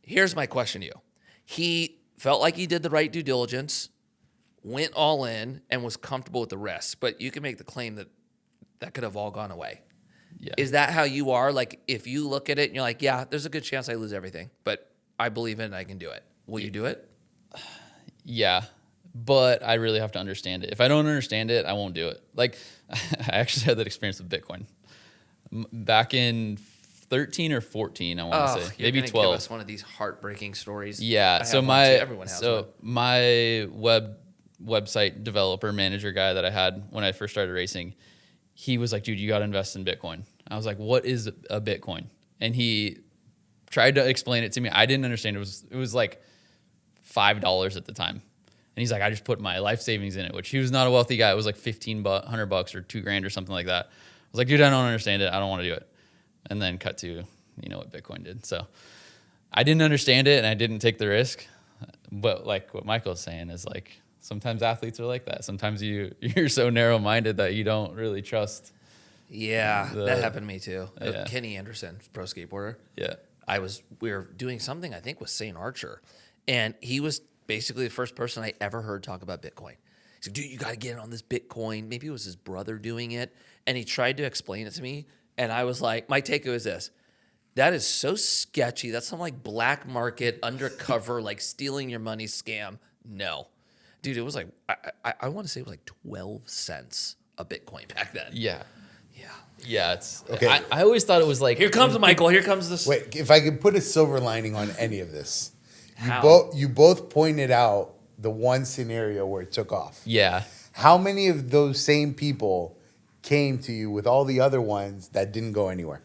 S1: Here's my question to you. He felt like he did the right due diligence, went all in, and was comfortable with the risk. But you can make the claim that that could have all gone away. Yeah. Is that how you are? Like, if you look at it and you're like, yeah, there's a good chance I lose everything, but I believe in it and I can do it. Will you do it?
S3: Yeah, but I really have to understand it. If I don't understand it, I won't do it. Like, I actually had that experience with Bitcoin. Back in 13 or 14, I want to say. Maybe 12.
S1: Give us one of these heartbreaking stories.
S3: Yeah, everyone has one. My website developer, manager guy that I had when I first started racing, he was like, dude, you got to invest in Bitcoin. I was like, what is a Bitcoin? And he tried to explain it to me. I didn't understand. It was like $5 at the time. And he's like, I just put my life savings in it, which he was not a wealthy guy. It was like $100 or $2,000 or something like that. I was like, dude, I don't understand it. I don't want to do it. And then cut to, what Bitcoin did. So I didn't understand it and I didn't take the risk. But like what Michael's saying is like, sometimes athletes are like that. Sometimes you're so narrow-minded that you don't really trust.
S1: Yeah, that happened to me too.
S3: Yeah.
S1: Kenny Anderson, pro skateboarder.
S3: Yeah.
S1: We were doing something, I think, with St. Archer. And he was basically the first person I ever heard talk about Bitcoin. He said, dude, you got to get in on this Bitcoin. Maybe it was his brother doing it. And he tried to explain it to me. And I was like, my takeaway was this. That is so sketchy. That's some like black market, undercover, like stealing your money scam. No. Dude, it was like, I want to say it was like 12 cents a Bitcoin back then.
S3: Yeah.
S1: Yeah.
S3: Yeah, it's okay. I always thought it was like,
S1: here comes Michael. Here comes this.
S2: Wait, if I could put a silver lining on any of this,
S1: How?
S2: You both pointed out the one scenario where it took off.
S3: Yeah.
S2: How many of those same people came to you with all the other ones that didn't go anywhere?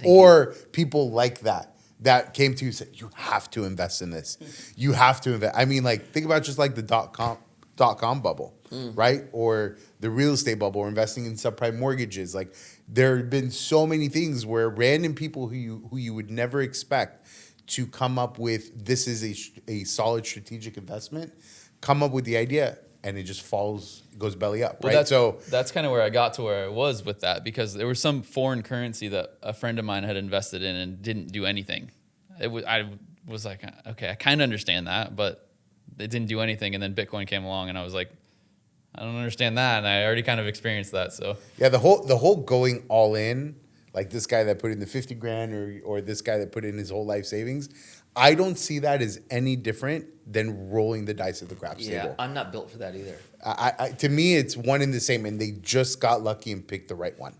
S2: Or people like that came to you and said, you have to invest in this. You have to invest. I mean, like, think about just like the dot-com bubble, right? Or the real estate bubble, or investing in subprime mortgages. Like, there have been so many things where random people who you would never expect to come up with, this is a solid strategic investment, come up with the idea, and it just goes belly up, right?
S3: That's kind of where I got to where I was with that, because there was some foreign currency that a friend of mine had invested in and didn't do anything. I was like, okay, I kind of understand that, but it didn't do anything. And then Bitcoin came along, and I was like, I don't understand that, and I already kind of experienced that. So
S2: yeah, the whole going all in, like this guy that put in the 50 grand or this guy that put in his whole life savings, I don't see that as any different than rolling the dice at the craps table.
S1: Yeah, I'm not built for that either.
S2: To me, it's one and the same, and they just got lucky and picked the right one,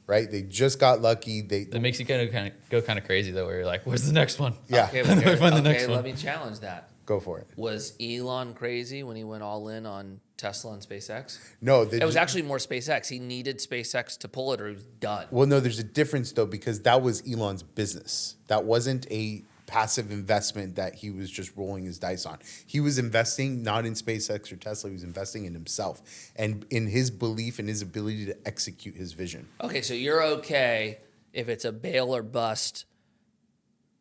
S2: right? They just got lucky. That
S3: makes you kind of go crazy though, where you're like, "Where's the next one?"
S2: Yeah,
S1: okay, let me challenge that.
S2: Go for it.
S1: Was Elon crazy when he went all in on Tesla and SpaceX?
S2: No,
S1: it was actually more SpaceX. He needed SpaceX to pull it, or he was done.
S2: Well, no, there's a difference though, because that was Elon's business. That wasn't a passive investment that he was just rolling his dice on. He was investing not in SpaceX or Tesla. He was investing in himself and in his belief and his ability to execute his vision.
S1: Okay, so you're okay if it's a bail or bust.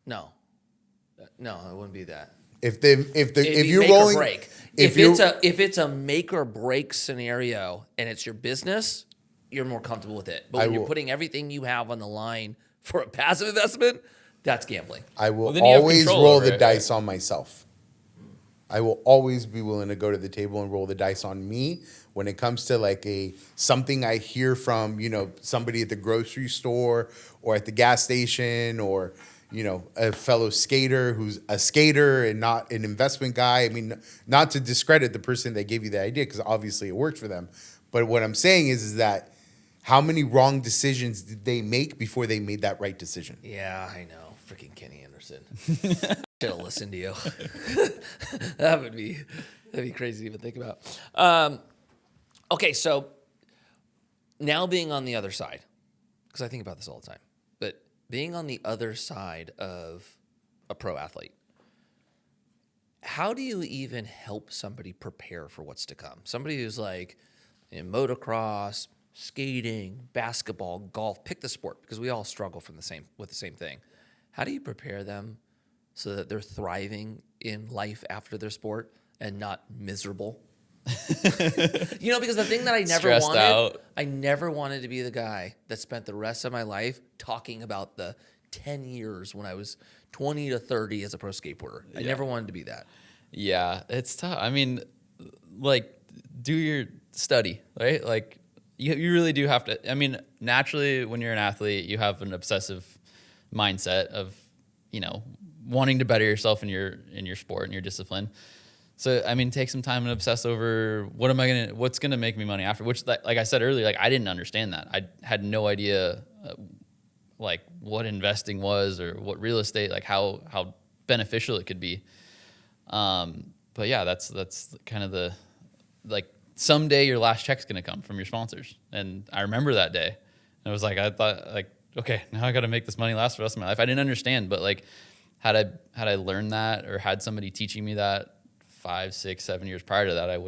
S1: No, it wouldn't be that.
S2: If you're rolling,
S1: if it's a make or break scenario and it's your business, you're more comfortable with it. But when you're putting everything you have on the line for a passive investment, that's gambling.
S2: I will always roll the dice on myself. I will always be willing to go to the table and roll the dice on me when it comes to like something I hear from, somebody at the grocery store or at the gas station or, a fellow skater who's a skater and not an investment guy. I mean, not to discredit the person that gave you the idea, because obviously it worked for them. But what I'm saying is that how many wrong decisions did they make before they made that right decision?
S1: Yeah, I know. Freaking Kenny Anderson. Should have listened to you. That'd be crazy to even think about. Okay, so now being on the other side, because I think about this all the time, but being on the other side of a pro athlete, how do you even help somebody prepare for what's to come? Somebody who's like in motocross, skating, basketball, golf, pick the sport, because we all struggle with the same thing. How do you prepare them so that they're thriving in life after their sport and not miserable? Because the thing that I never wanted to be the guy that spent the rest of my life talking about the 10 years when I was 20 to 30 as a pro skateboarder. I never wanted to be that.
S3: Yeah, it's tough. I mean, like, do your study, right? Like, you really do have to. I mean, naturally, when you're an athlete, you have an obsessive mindset of, wanting to better yourself in your sport and your discipline. So, I mean, take some time and obsess over what's gonna make me money after. Which, like I said earlier, like I didn't understand that. I had no idea, like what investing was or what real estate, like how beneficial it could be. But yeah, that's kind of the, like, someday your last check's gonna come from your sponsors, and I remember that day. And it was like I thought, like, okay, now I got to make this money last for the rest of my life. I didn't understand, but like, had I learned that or had somebody teaching me that 5, 6, 7 years prior to that, I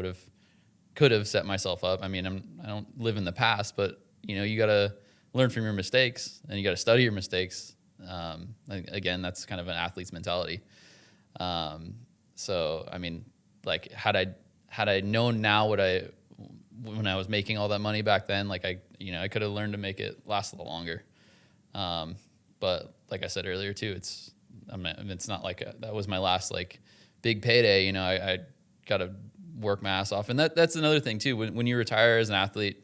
S3: could have set myself up. I mean, I don't live in the past, but you got to learn from your mistakes and you got to study your mistakes. Again, that's kind of an athlete's mentality. So, I mean, like, had I known now when I was making all that money back then, like I could have learned to make it last a little longer. But like I said earlier too, it's not like that was my last like big payday. I got to work my ass off. And that's another thing too. When you retire as an athlete,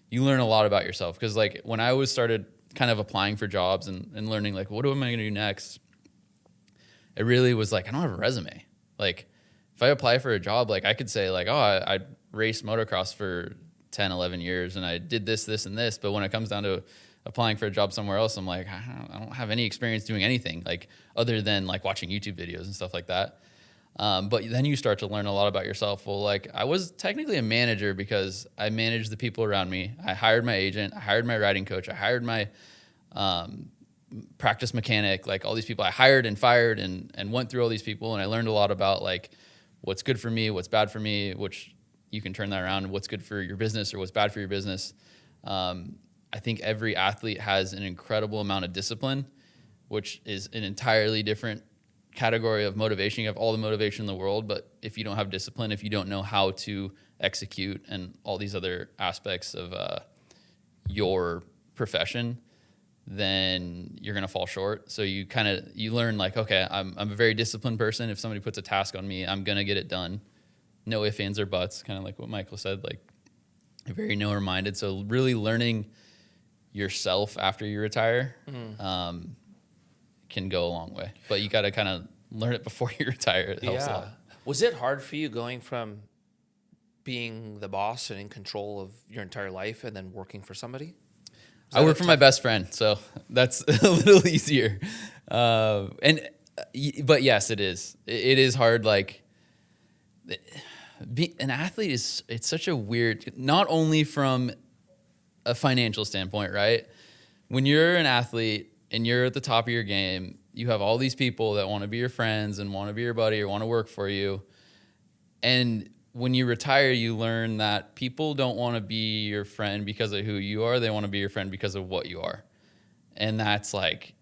S3: you learn a lot about yourself. Cause like when I started kind of applying for jobs and learning like, what am I going to do next? It really was like, I don't have a resume. Like if I apply for a job, like I could say like, oh, I raced motocross for 10, 11 years and I did this, and this. But when it comes down to applying for a job somewhere else, I'm like, I don't have any experience doing anything like other than like watching YouTube videos and stuff like that. But then you start to learn a lot about yourself. Well, like I was technically a manager because I managed the people around me. I hired my agent, I hired my riding coach, I hired my practice mechanic, like all these people I hired and fired and went through all these people. And I learned a lot about like what's good for me, what's bad for me, which you can turn that around, what's good for your business or what's bad for your business. I think every athlete has an incredible amount of discipline, which is an entirely different category of motivation. You have all the motivation in the world, but if you don't have discipline, if you don't know how to execute and all these other aspects of your profession, then you're going to fall short. So you learn like, okay, I'm a very disciplined person. If somebody puts a task on me, I'm going to get it done. No ifs, ands, or buts, kind of like what Michael said, like very knower-minded. So really learning yourself after you retire can go a long way. But you got to kind of learn it before you retire. It helps a lot.
S1: Was it hard for you going from being the boss and in control of your entire life and then working for somebody?
S3: I work for my best friend, so that's a little easier. But yes, it is. It is hard. Like, an athlete it's such a weird, not only from a financial standpoint, right? When you're an athlete and you're at the top of your game, you have all these people that want to be your friends and want to be your buddy or want to work for you. And when you retire, you learn that people don't want to be your friend because of who you are. They want to be your friend because of what you are. And that's like,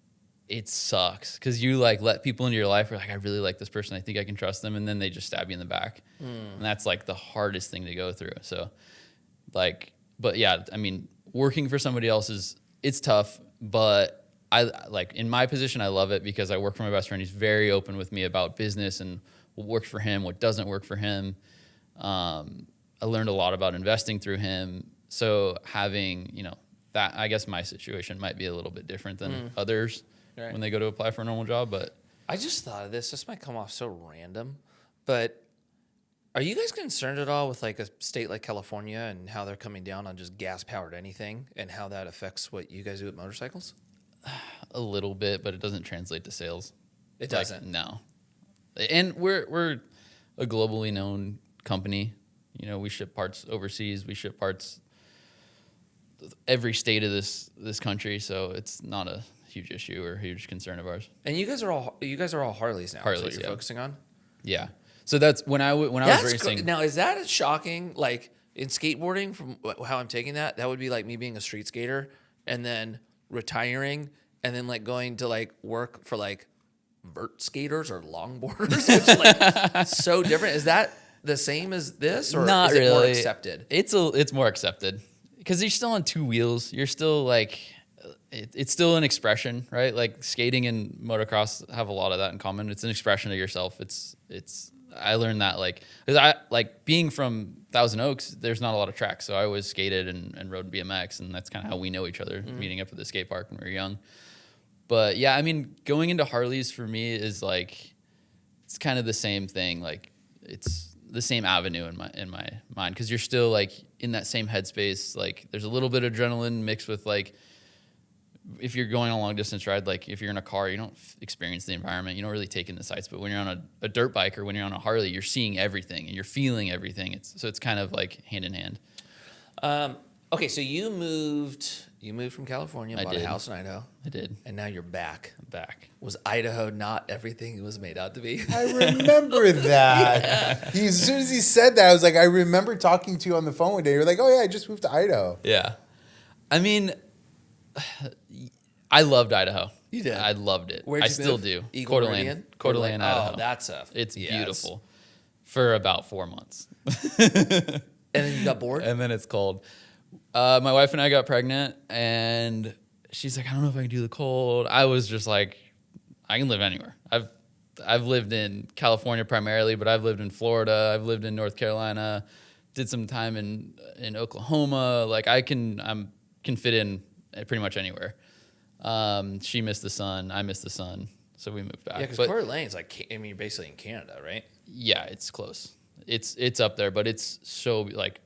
S3: it sucks because you like let people into your life who are like, I really like this person. I think I can trust them. And then they just stab you in the back. And that's like the hardest thing to go through. So like, but yeah, I mean, working for somebody else it's tough, but I like in my position, I love it because I work for my best friend. He's very open with me about business and what works for him, what doesn't work for him. I learned a lot about investing through him. So having, that, I guess my situation might be a little bit different than others when they go to apply for a normal job. But
S1: I just thought of this. This might come off so random, but are you guys concerned at all with like a state like California and how they're coming down on just gas powered anything and how that affects what you guys do with motorcycles?
S3: A little bit, but it doesn't translate to sales.
S1: It doesn't.
S3: No. And we're a globally known company. We ship parts overseas. We ship parts every state of this country, so it's not a huge issue or a huge concern of ours.
S1: And you guys are all Harleys now. Harleys, that's what you're focusing on?
S3: Yeah. So that's when I was racing.
S1: Now, is that shocking? Like in skateboarding, from how I'm taking that would be like me being a street skater and then retiring and then like going to like work for like vert skaters or longboarders, which is like so different. Is that the same as this, or
S3: not
S1: is it
S3: really
S1: more accepted?
S3: It's more accepted because you're still on two wheels. You're still like, it's still an expression, right? Like skating and motocross have a lot of that in common. It's an expression of yourself. I learned that because I like being from Thousand Oaks, there's not a lot of tracks. So I always skated and rode BMX, and that's kind of how we know each other, meeting up at the skate park when we were young. But yeah, I mean, going into Harleys for me is like, it's kind of the same thing. Like it's the same avenue in my mind, because you're still like in that same headspace. Like there's a little bit of adrenaline mixed with like, if you're going on a long distance ride, like if you're in a car, you don't experience the environment. You don't really take in the sights. But when you're on a dirt bike or when you're on a Harley, you're seeing everything and you're feeling everything. So it's kind of like hand in hand.
S1: Okay, so you moved from California, bought a house in Idaho.
S3: I did.
S1: And now you're back.
S3: I'm back.
S1: Was Idaho not everything it was made out to be?
S2: I remember that. As soon as he said that, I was like, I remember talking to you on the phone one day. You're like, oh yeah, I just moved to Idaho.
S3: Yeah. I mean, I loved Idaho.
S1: You did?
S3: I loved it.
S1: Where'd you
S3: still
S1: move?
S3: do.
S1: Eagle
S3: Coeur
S1: Meridian?
S3: d'Alene, Idaho.
S1: Oh, that's
S3: It's beautiful. For about 4 months.
S1: And then you got bored?
S3: And then it's cold. My wife and I got pregnant, and she's like, I don't know if I can do the cold. I was just like, I can live anywhere. I've lived in California primarily, but I've lived in Florida. I've lived in North Carolina. Did some time in Oklahoma. Like I can fit in pretty much anywhere. She missed the sun. I missed the sun. So we moved back.
S1: Yeah, because Coeur d'Alene's like, I mean, you're basically in Canada, right?
S3: Yeah, it's close. It's up there, but it's so like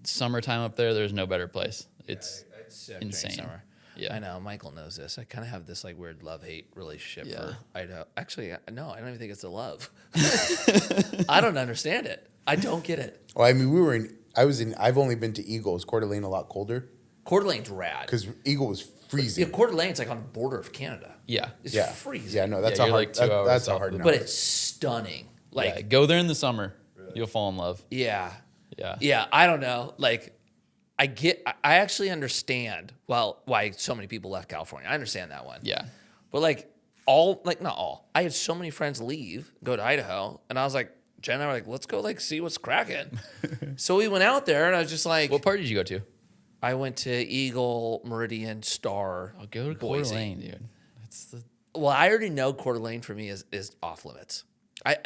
S3: summertime up there. There's no better place. It's insane.
S1: Summer.
S3: Yeah,
S1: I know. Michael knows this. I kind of have this like weird love-hate relationship for Idaho. Actually, no, I don't even think it's a love. I don't understand it. I don't get it.
S2: Well, I mean, I've only been to Eagle. Is Coeur d'Alene a lot colder?
S1: Coeur d'Alene's rad.
S2: Because Eagle was freezing.
S1: Yeah, Coeur d'Alene's like on the border of Canada.
S3: Yeah.
S1: It's freezing.
S2: Yeah, no, that's
S3: a hard,
S2: like that's a hard number.
S1: But it's stunning. Like,
S3: go there in the summer. Really? You'll fall in love.
S1: Yeah.
S3: Yeah.
S1: Yeah, I don't know. Like, I actually understand why so many people left California. I understand that one.
S3: Yeah.
S1: But not all. I had so many friends leave, go to Idaho, and I was like, Jen and I were like, let's go see what's cracking. So we went out there, and I was just like,
S3: what part did you go to? I
S1: went to Eagle, Meridian, Star.
S3: I'll go to Coeur d'Alene, dude.
S1: Well, I already know Coeur d'Alene for me is off limits. I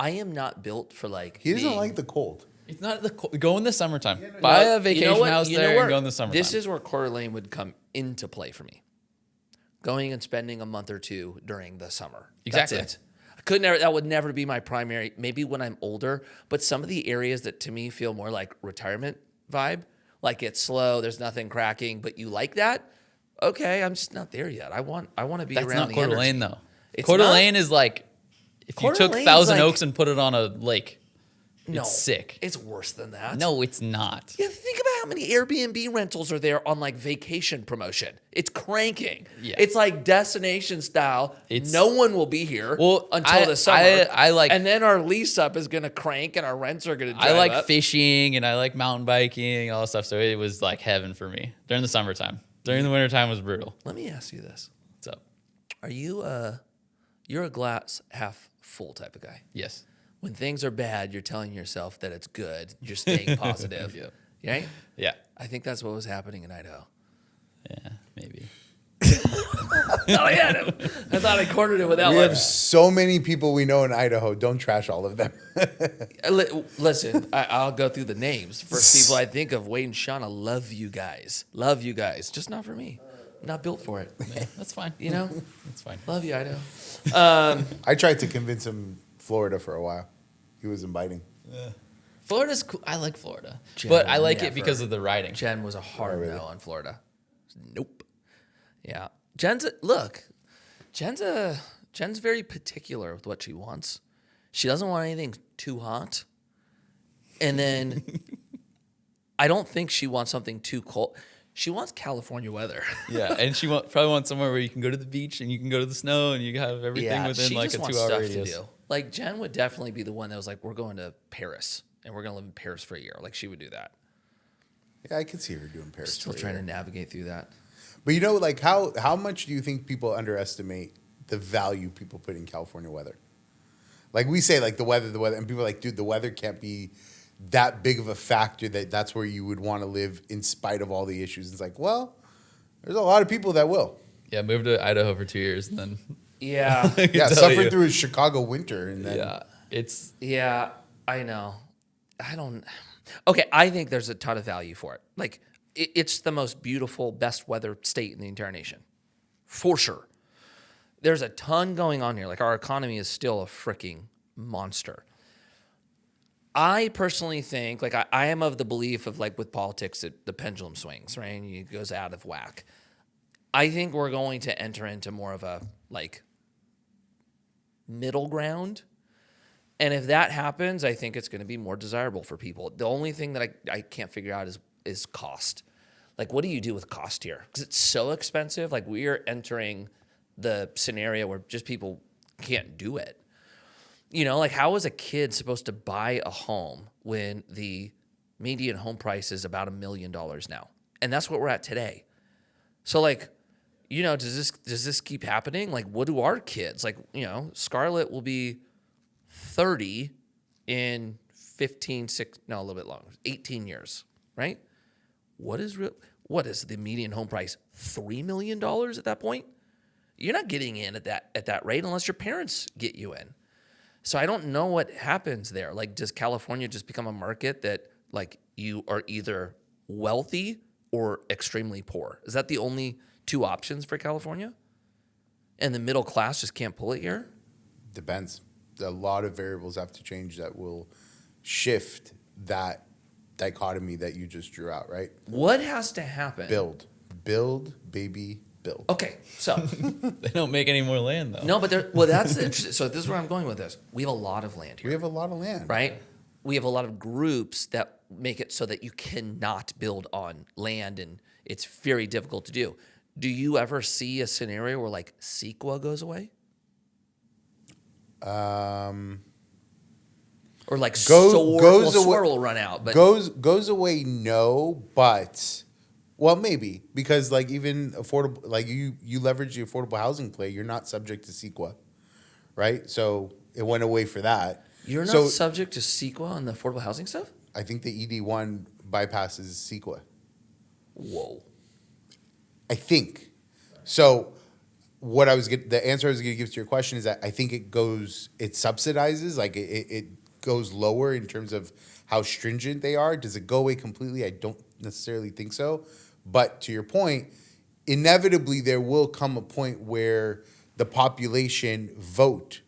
S1: am not built for
S2: He doesn't like the cold.
S3: It's not the cold. Go in the summertime. Buy a vacation house there and go in the summertime.
S1: This is where Coeur d'Alene would come into play for me. Going and spending a month or two during the summer.
S3: Exactly.
S1: That's it. That would never be my primary. Maybe when I'm older, but some of the areas that to me feel more like retirement vibe, like it's slow, there's nothing cracking, but you like that. Okay, I'm just not there yet. I want to be
S3: That's
S1: around
S3: not
S1: the
S3: Coeur
S1: energy.
S3: d'Alene though.
S1: It's
S3: Coeur
S1: not?
S3: d'Alene is like if you took Thousand Oaks and put it on a lake.
S1: No,
S3: it's sick.
S1: It's worse than that.
S3: No, it's not.
S1: Yeah, think about how many Airbnb rentals are there on like vacation promotion. It's cranking.
S3: Yeah.
S1: It's like destination style. No one will be here until the summer. And then our lease up is gonna crank and our rents are gonna drive
S3: I like
S1: up.
S3: fishing and I like mountain biking, all that stuff. So it was like heaven for me during the summertime. During the wintertime was brutal.
S1: Let me ask you this.
S3: What's up?
S1: Are you you're a glass half full type of guy?
S3: Yes.
S1: When things are bad, you're telling yourself that it's good. You're staying positive.
S3: Yep.
S1: Right?
S3: Yeah.
S1: I think that's what was happening in Idaho.
S3: Yeah, maybe.
S1: Oh yeah, I thought I cornered it with that
S2: We
S1: one.
S2: have so many people we know in Idaho. Don't trash all of them.
S1: Listen, I'll go through the names. First people I think of, Wade and Shauna. Love you guys. Love you guys. Just not for me. Not built for it.
S3: Yeah, that's fine.
S1: You know?
S3: That's fine.
S1: Love you, Idaho.
S2: I tried to convince him Florida for a while. He wasn't biting.
S3: Yeah. Florida's cool. I like Florida.
S1: Jen
S3: but I like it because of the riding.
S1: Jen was a hard
S2: really?
S1: no on Florida. Nope. Yeah. Jen's very particular with what she wants. She doesn't want anything too hot. And then I don't think she wants something too cold. She wants California weather.
S3: Yeah, and she probably wants somewhere where you can go to the beach and you can go to the snow and you have everything within like a 2-hour radius. To do.
S1: Like Jen would definitely be the one that was like, we're going to Paris and we're going to live in Paris for a year. Like she would do that.
S2: Yeah, I could see her doing Paris.
S1: Still trying to navigate through that.
S2: But you know, like how much do you think people underestimate the value people put in California weather? Like we say, like the weather, and people are like, dude, the weather can't be that big of a factor that's where you would want to live in spite of all the issues. It's like, well, there's a lot of people that will.
S3: Yeah, moved to Idaho for 2 years and then
S1: yeah,
S2: suffered through a Chicago winter and then
S1: I know. Okay, I think there's a ton of value for it. Like it's the most beautiful, best weather state in the entire nation, for sure. There's a ton going on here. Like our economy is still a freaking monster. I personally think, like I am of the belief of like with politics, the pendulum swings, right? And it goes out of whack. I think we're going to enter into more of a like middle ground. And if that happens, I think it's going to be more desirable for people. The only thing that I can't figure out is cost. Like, what do you do with cost here? Because it's so expensive. Like, we are entering the scenario where just people can't do it. You know, like how is a kid supposed to buy a home when the median home price is about $1 million now? And that's what we're at today. So like, you know, does this keep happening? Like, what do our kids, like, you know, Scarlett will be 30 in a little bit longer, 18 years, right? What is the median home price? $3 million at that point? You're not getting in at that rate unless your parents get you in. So I don't know what happens there. Like, does California just become a market that like you are either wealthy or extremely poor? Is that the only two options for California? And the middle class just can't pull it here?
S2: Depends. A lot of variables have to change that will shift that dichotomy that you just drew out, right?
S1: What has to happen?
S2: Build, baby, build.
S1: Okay, so
S3: they don't make any more land though.
S1: No, but that's interesting. So this is where I'm going with this. We have a lot of land here.
S2: We have a lot of land,
S1: right? We have a lot of groups that make it so that you cannot build on land, and it's very difficult to do. Do you ever see a scenario where like CEQA goes away? Or like SOAR will run out, but
S2: goes away. No, but well, maybe because like even affordable, like you leverage the affordable housing play, you're not subject to CEQA, right? So it went away for that.
S1: You're not subject to CEQA on the affordable housing stuff.
S2: I think the ED1 bypasses CEQA.
S1: Whoa.
S2: I think so. The answer I was going to give to your question is that I think it subsidizes, like it goes lower in terms of how stringent they are. Does it go away completely? I don't necessarily think so. But to your point, inevitably there will come a point where the population vote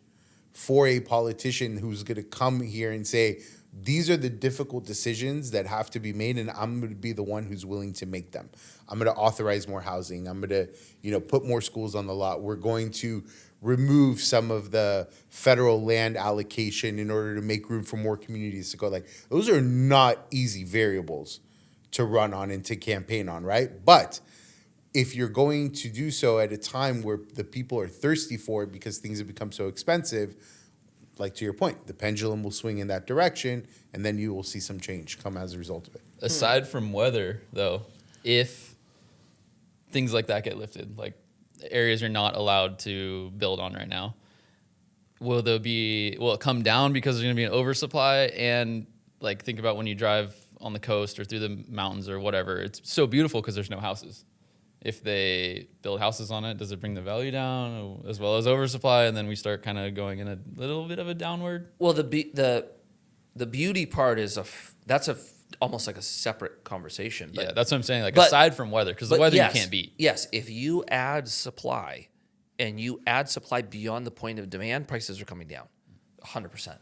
S2: for a politician who's going to come here and say, these are the difficult decisions that have to be made, and I'm going to be the one who's willing to make them. I'm going to authorize more housing. I'm going to, put more schools on the lot. We're going to remove some of the federal land allocation in order to make room for more communities to go. Like, those are not easy variables to run on and to campaign on, right? But if you're going to do so at a time where the people are thirsty for it because things have become so expensive, like to your point, the pendulum will swing in that direction, and then you will see some change come as a result of it.
S3: Aside from weather, though, if things like that get lifted, like areas you're not allowed to build on right now, will it come down because there's going to be an oversupply? And like think about when you drive on the coast or through the mountains or whatever, it's so beautiful because there's no houses. if they build houses on it, does it bring the value down as well as oversupply? And then we start kind of going in a little bit of a downward.
S1: Well, the beauty part is almost like a separate conversation.
S3: But, yeah, that's what I'm saying. Like aside from weather, because the weather you can't beat.
S1: Yes, if you add supply and you add supply beyond the point of demand, prices are coming down 100%.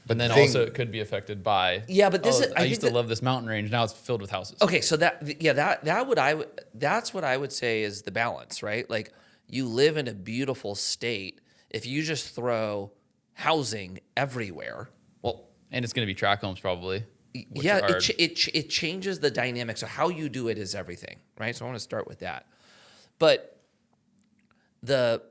S3: But then also it could be affected by.
S1: Yeah, but I
S3: used to love this mountain range. Now it's filled with houses.
S1: Okay, so that's what I would say is the balance, right? Like you live in a beautiful state. If you just throw housing everywhere, well,
S3: and it's going to be tract homes probably.
S1: Yeah, it changes the dynamics. So how you do it is everything, right? So I want to start with that. But the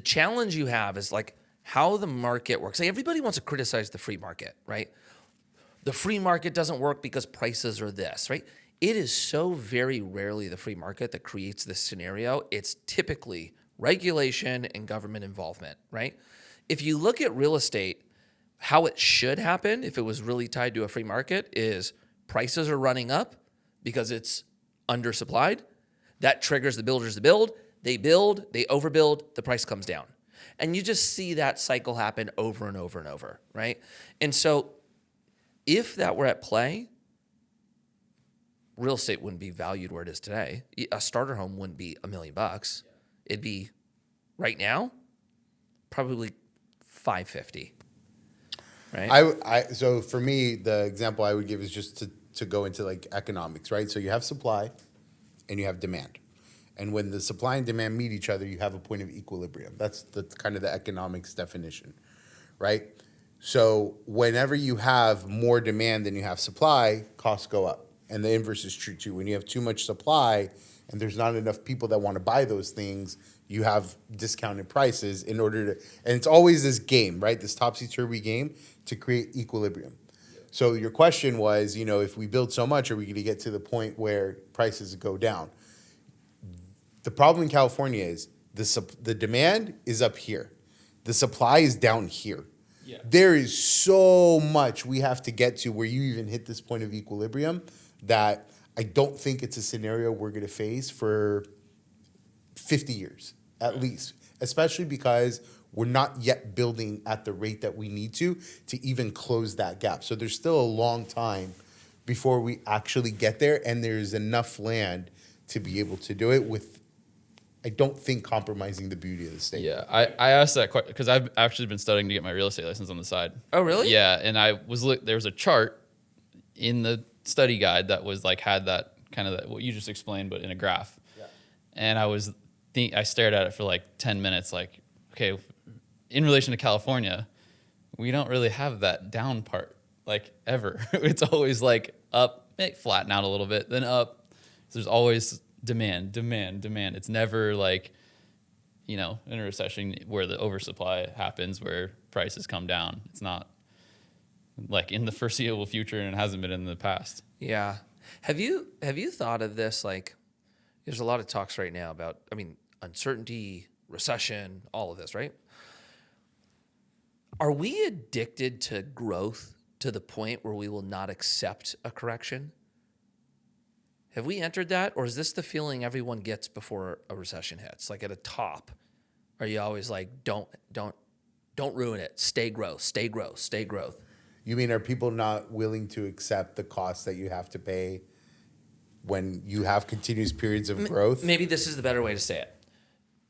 S1: challenge you have is like how the market works. Like everybody wants to criticize the free market, right? The free market doesn't work because prices are this, right? It is so very rarely the free market that creates this scenario. It's typically regulation and government involvement, right? If you look at real estate, how it should happen if it was really tied to a free market is prices are running up because it's undersupplied. That triggers the builders to build. They overbuild, the price comes down. And you just see that cycle happen over and over and over, right? And so if that were at play, real estate wouldn't be valued where it is today. A starter home wouldn't be $1 million. It'd be, right now, probably $550. Right.
S2: So for me, the example I would give is just to go into like economics, right? So you have supply and you have demand. And when the supply and demand meet each other, you have a point of equilibrium. That's kind of the economics definition, right? So whenever you have more demand than you have supply, costs go up. And the inverse is true too. When you have too much supply and there's not enough people that want to buy those things, you have discounted prices in order to, and it's always this game, right? This topsy-turvy game to create equilibrium. So your question was, if we build so much, are we going to get to the point where prices go down? The problem in California is the demand is up here. The supply is down here. Yeah. There is so much we have to get to where you even hit this point of equilibrium that I don't think it's a scenario we're going to face for 50 years at least, especially because we're not yet building at the rate that we need to even close that gap. So there's still a long time before we actually get there, and there's enough land to be able to do it with, I don't think, compromising the beauty of the state.
S3: Yeah, I asked that question because I've actually been studying to get my real estate license on the side.
S1: Oh, really?
S3: Yeah, and there was a chart in the study guide that was like had that kind of what you just explained, but in a graph. Yeah. And I stared at it for like 10 minutes, like, okay, in relation to California, we don't really have that down part, like, ever. It's always like up, flatten out a little bit, then up. So there's always demand. It's never like, in a recession where the oversupply happens, where prices come down. It's not like in the foreseeable future, and it hasn't been in the past.
S1: Yeah. Have you thought of this? Like, there's a lot of talks right now about, uncertainty, recession, all of this, right? Are we addicted to growth to the point where we will not accept a correction? Have we entered that, or is this the feeling everyone gets before a recession hits? Like at a top, are you always like, don't ruin it. Stay growth.
S2: You mean, are people not willing to accept the cost that you have to pay when you have continuous periods of growth?
S1: Maybe this is the better way to say it.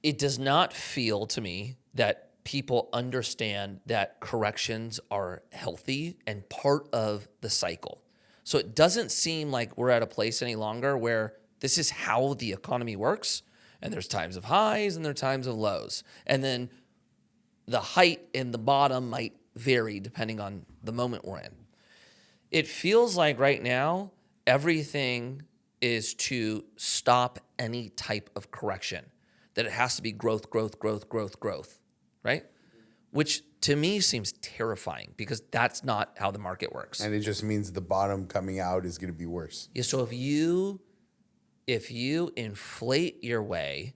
S1: It does not feel to me that people understand that corrections are healthy and part of the cycle. So it doesn't seem like we're at a place any longer where this is how the economy works, and there's times of highs and there's times of lows. And then the height and the bottom might vary depending on the moment we're in. It feels like right now, everything is to stop any type of correction, that it has to be growth, right? Which to me seems terrifying because that's not how the market works.
S2: And it just means the bottom coming out is going to be worse.
S1: Yeah, so if you inflate your way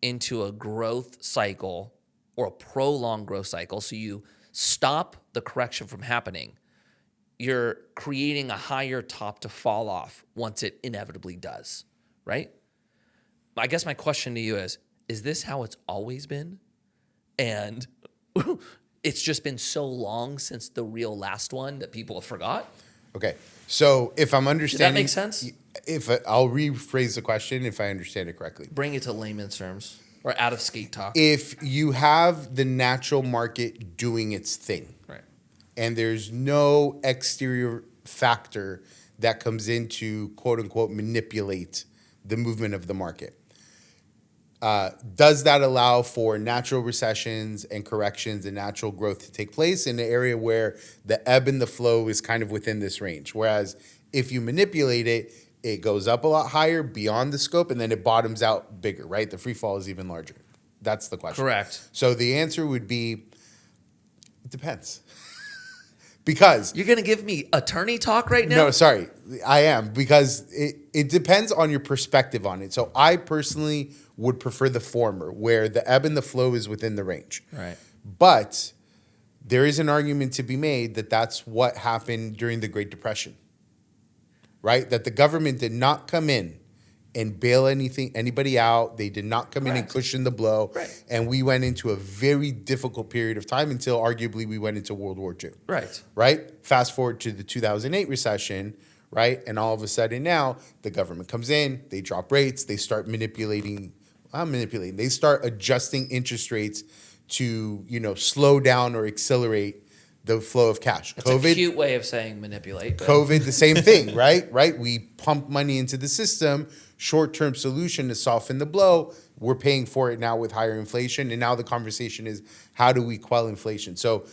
S1: into a growth cycle or a prolonged growth cycle, so you stop the correction from happening, you're creating a higher top to fall off once it inevitably does, right? I guess my question to you is this how it's always been? And it's just been so long since the real last one that people have forgot?
S2: Okay. So if I'm understanding...
S1: Does that make
S2: sense? I'll rephrase the question if I understand it correctly.
S1: Bring it to layman's terms or out of skate talk.
S2: If you have the natural market doing its thing,
S1: right, and
S2: there's no exterior factor that comes in to quote unquote manipulate the movement of the market, does that allow for natural recessions and corrections and natural growth to take place in an area where the ebb and the flow is kind of within this range? Whereas if you manipulate it, it goes up a lot higher beyond the scope and then it bottoms out bigger, right? The free fall is even larger. That's the question.
S1: Correct.
S2: So the answer would be, it depends. Because
S1: you're going to give me attorney talk right now?
S2: No, sorry. I am, because it depends on your perspective on it. So I personally would prefer the former, where the ebb and the flow is within the range.
S1: Right.
S2: But there is an argument to be made that that's what happened during the Great Depression, right? That the government did not come in and bail anybody out. They did not come in and cushion the blow.
S1: Right.
S2: And we went into a very difficult period of time until arguably we went into World War II.
S1: Right.
S2: Right? Fast forward to the 2008 recession, right? And all of a sudden now the government comes in, they drop rates, they start they start adjusting interest rates to, slow down or accelerate the flow of cash.
S1: It's a cute way of saying manipulate.
S2: COVID, the same thing, right? Right? We pump money into the system, short-term solution to soften the blow. We're paying for it now with higher inflation. And now the conversation is, how do we quell inflation? So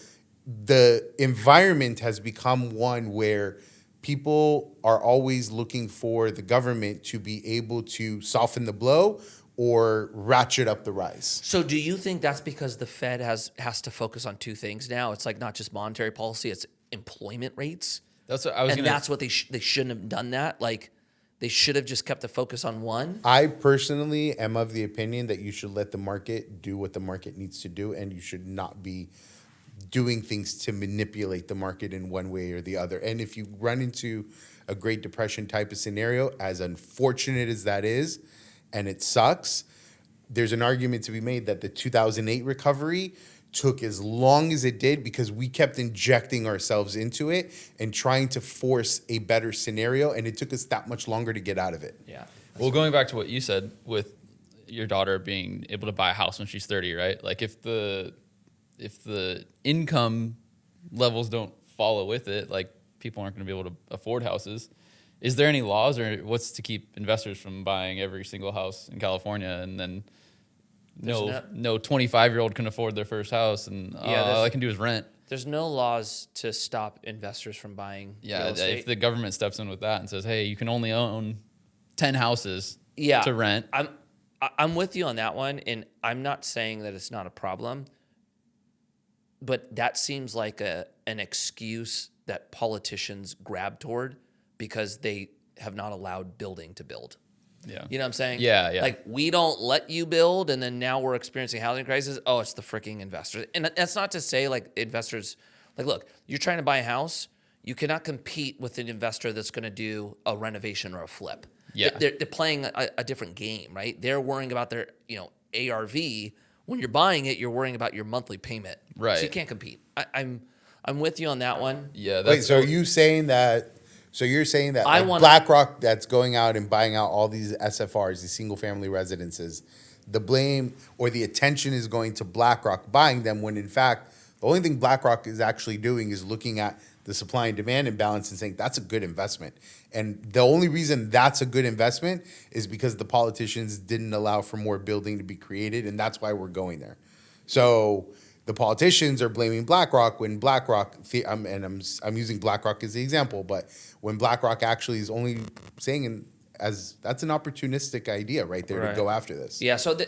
S2: the environment has become one where people are always looking for the government to be able to soften the blow or ratchet up the rise.
S1: So do you think that's because the Fed has to focus on two things now? It's like not just monetary policy, it's employment rates.
S3: That's what I was.
S1: And that's what they shouldn't have done that. Like they should have just kept the focus on one.
S2: I personally am of the opinion that you should let the market do what the market needs to do, and you should not be doing things to manipulate the market in one way or the other. And if you run into a Great Depression type of scenario, as unfortunate as that is, and it sucks, there's an argument to be made that the 2008 recovery took as long as it did because we kept injecting ourselves into it and trying to force a better scenario, and it took us that much longer to get out of it.
S1: Yeah.
S3: Well, going back to what you said with your daughter being able to buy a house when she's 30, right? Like if the income levels don't follow with it, like people aren't going to be able to afford houses. Is there any laws or what's to keep investors from buying every single house in California and then no 25-year-old can afford their first house and all I can do is rent?
S1: There's no laws to stop investors from buying real estate.
S3: If the government steps in with that and says, hey, you can only own 10 houses to rent.
S1: I'm with you on that one, and I'm not saying that it's not a problem, but that seems like an excuse that politicians grab toward because they have not allowed building to build.
S3: Yeah.
S1: You know what I'm saying?
S3: Yeah.
S1: Like, we don't let you build, and then now we're experiencing housing crisis. Oh, it's the freaking investors. And that's not to say, like, investors, like, look, you're trying to buy a house. You cannot compete with an investor that's going to do a renovation or a flip.
S3: Yeah.
S1: They're playing a different game, right? They're worrying about their, ARV. When you're buying it, you're worrying about your monthly payment.
S3: Right.
S1: So you can't compete. I'm with you on that one.
S3: Yeah.
S2: Wait, so are you saying that... So you're saying that BlackRock that's going out and buying out all these SFRs, these single-family residences, the blame or the attention is going to BlackRock buying them when, in fact, the only thing BlackRock is actually doing is looking at the supply and demand imbalance and saying that's a good investment. And the only reason that's a good investment is because the politicians didn't allow for more building to be created, and that's why we're going there. So... the politicians are blaming BlackRock when BlackRock, I'm using BlackRock as the example, but when BlackRock actually is only saying that's an opportunistic idea right there to go after this.
S1: Yeah. So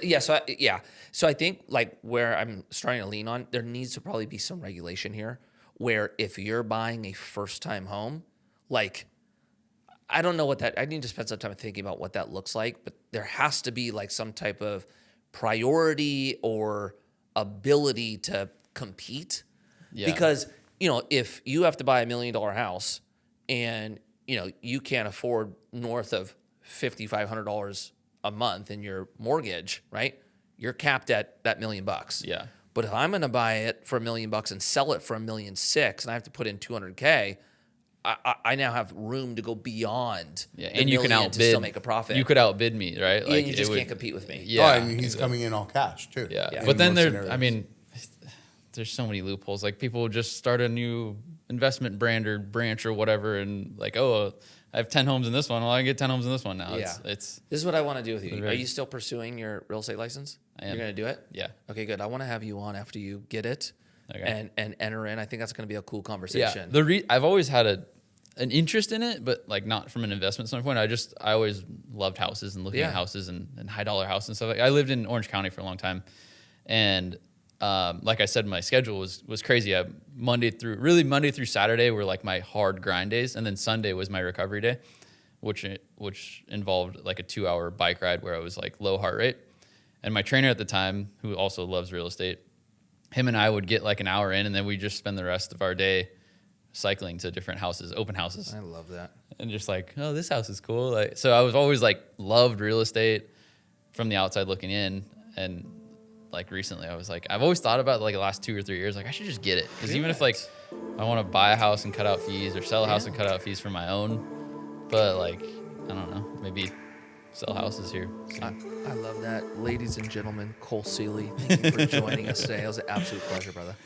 S1: I think like where I'm starting to lean on, there needs to probably be some regulation here, where if you're buying a first-time home, like I don't know what that. I need to spend some time thinking about what that looks like, but there has to be like some type of priority or ability to compete, because if you have to buy $1 million house and you can't afford north of $5,500 a month in your mortgage, right? You're capped at that $1 million.
S3: Yeah.
S1: But if I'm going to buy it for $1 million and sell it for $1.6 million, and I have to put in $200K, I now have room to go beyond.
S3: Yeah, and you can outbid.
S1: To still make a profit.
S3: You could outbid me, right?
S1: Like, you just can't compete with me.
S2: Yeah, and he's coming in all cash too.
S3: Yeah. But then there's so many loopholes. Like people just start a new investment brand or branch or whatever, and like, oh, I have 10 homes in this one. Well, I can get 10 homes in this one now.
S1: Yeah.
S3: It's
S1: this is what I want to do with you. Are you still pursuing your real estate license?
S3: I am.
S1: You're going to do it?
S3: Yeah.
S1: Okay, good. I want to have you on after you get it and enter in. I think that's going to be a cool conversation.
S3: Yeah. I've always had an interest in it, but like not from an investment standpoint. I always loved houses and looking at houses and high dollar houses and stuff. Like I lived in Orange County for a long time, and like I said, my schedule was crazy. Monday through Saturday were like my hard grind days, and then Sunday was my recovery day, which involved like a 2-hour bike ride where I was like low heart rate. And my trainer at the time, who also loves real estate, him and I would get like an hour in, and then we just spend the rest of our day cycling to different houses, open houses.
S1: I love that.
S3: And just like, oh, this house is cool. Like, so I was always like loved real estate from the outside looking in, and like recently I was like, I've always thought about like the last 2 or 3 years, like I should just get it. Because even if like I want to buy a house and cut out fees or sell a house and cut out fees for my own, but like, I don't know, maybe sell houses here. So.
S1: I love that. Ladies and gentlemen, Cole Seeley, thank you for joining us today. It was an absolute pleasure, brother.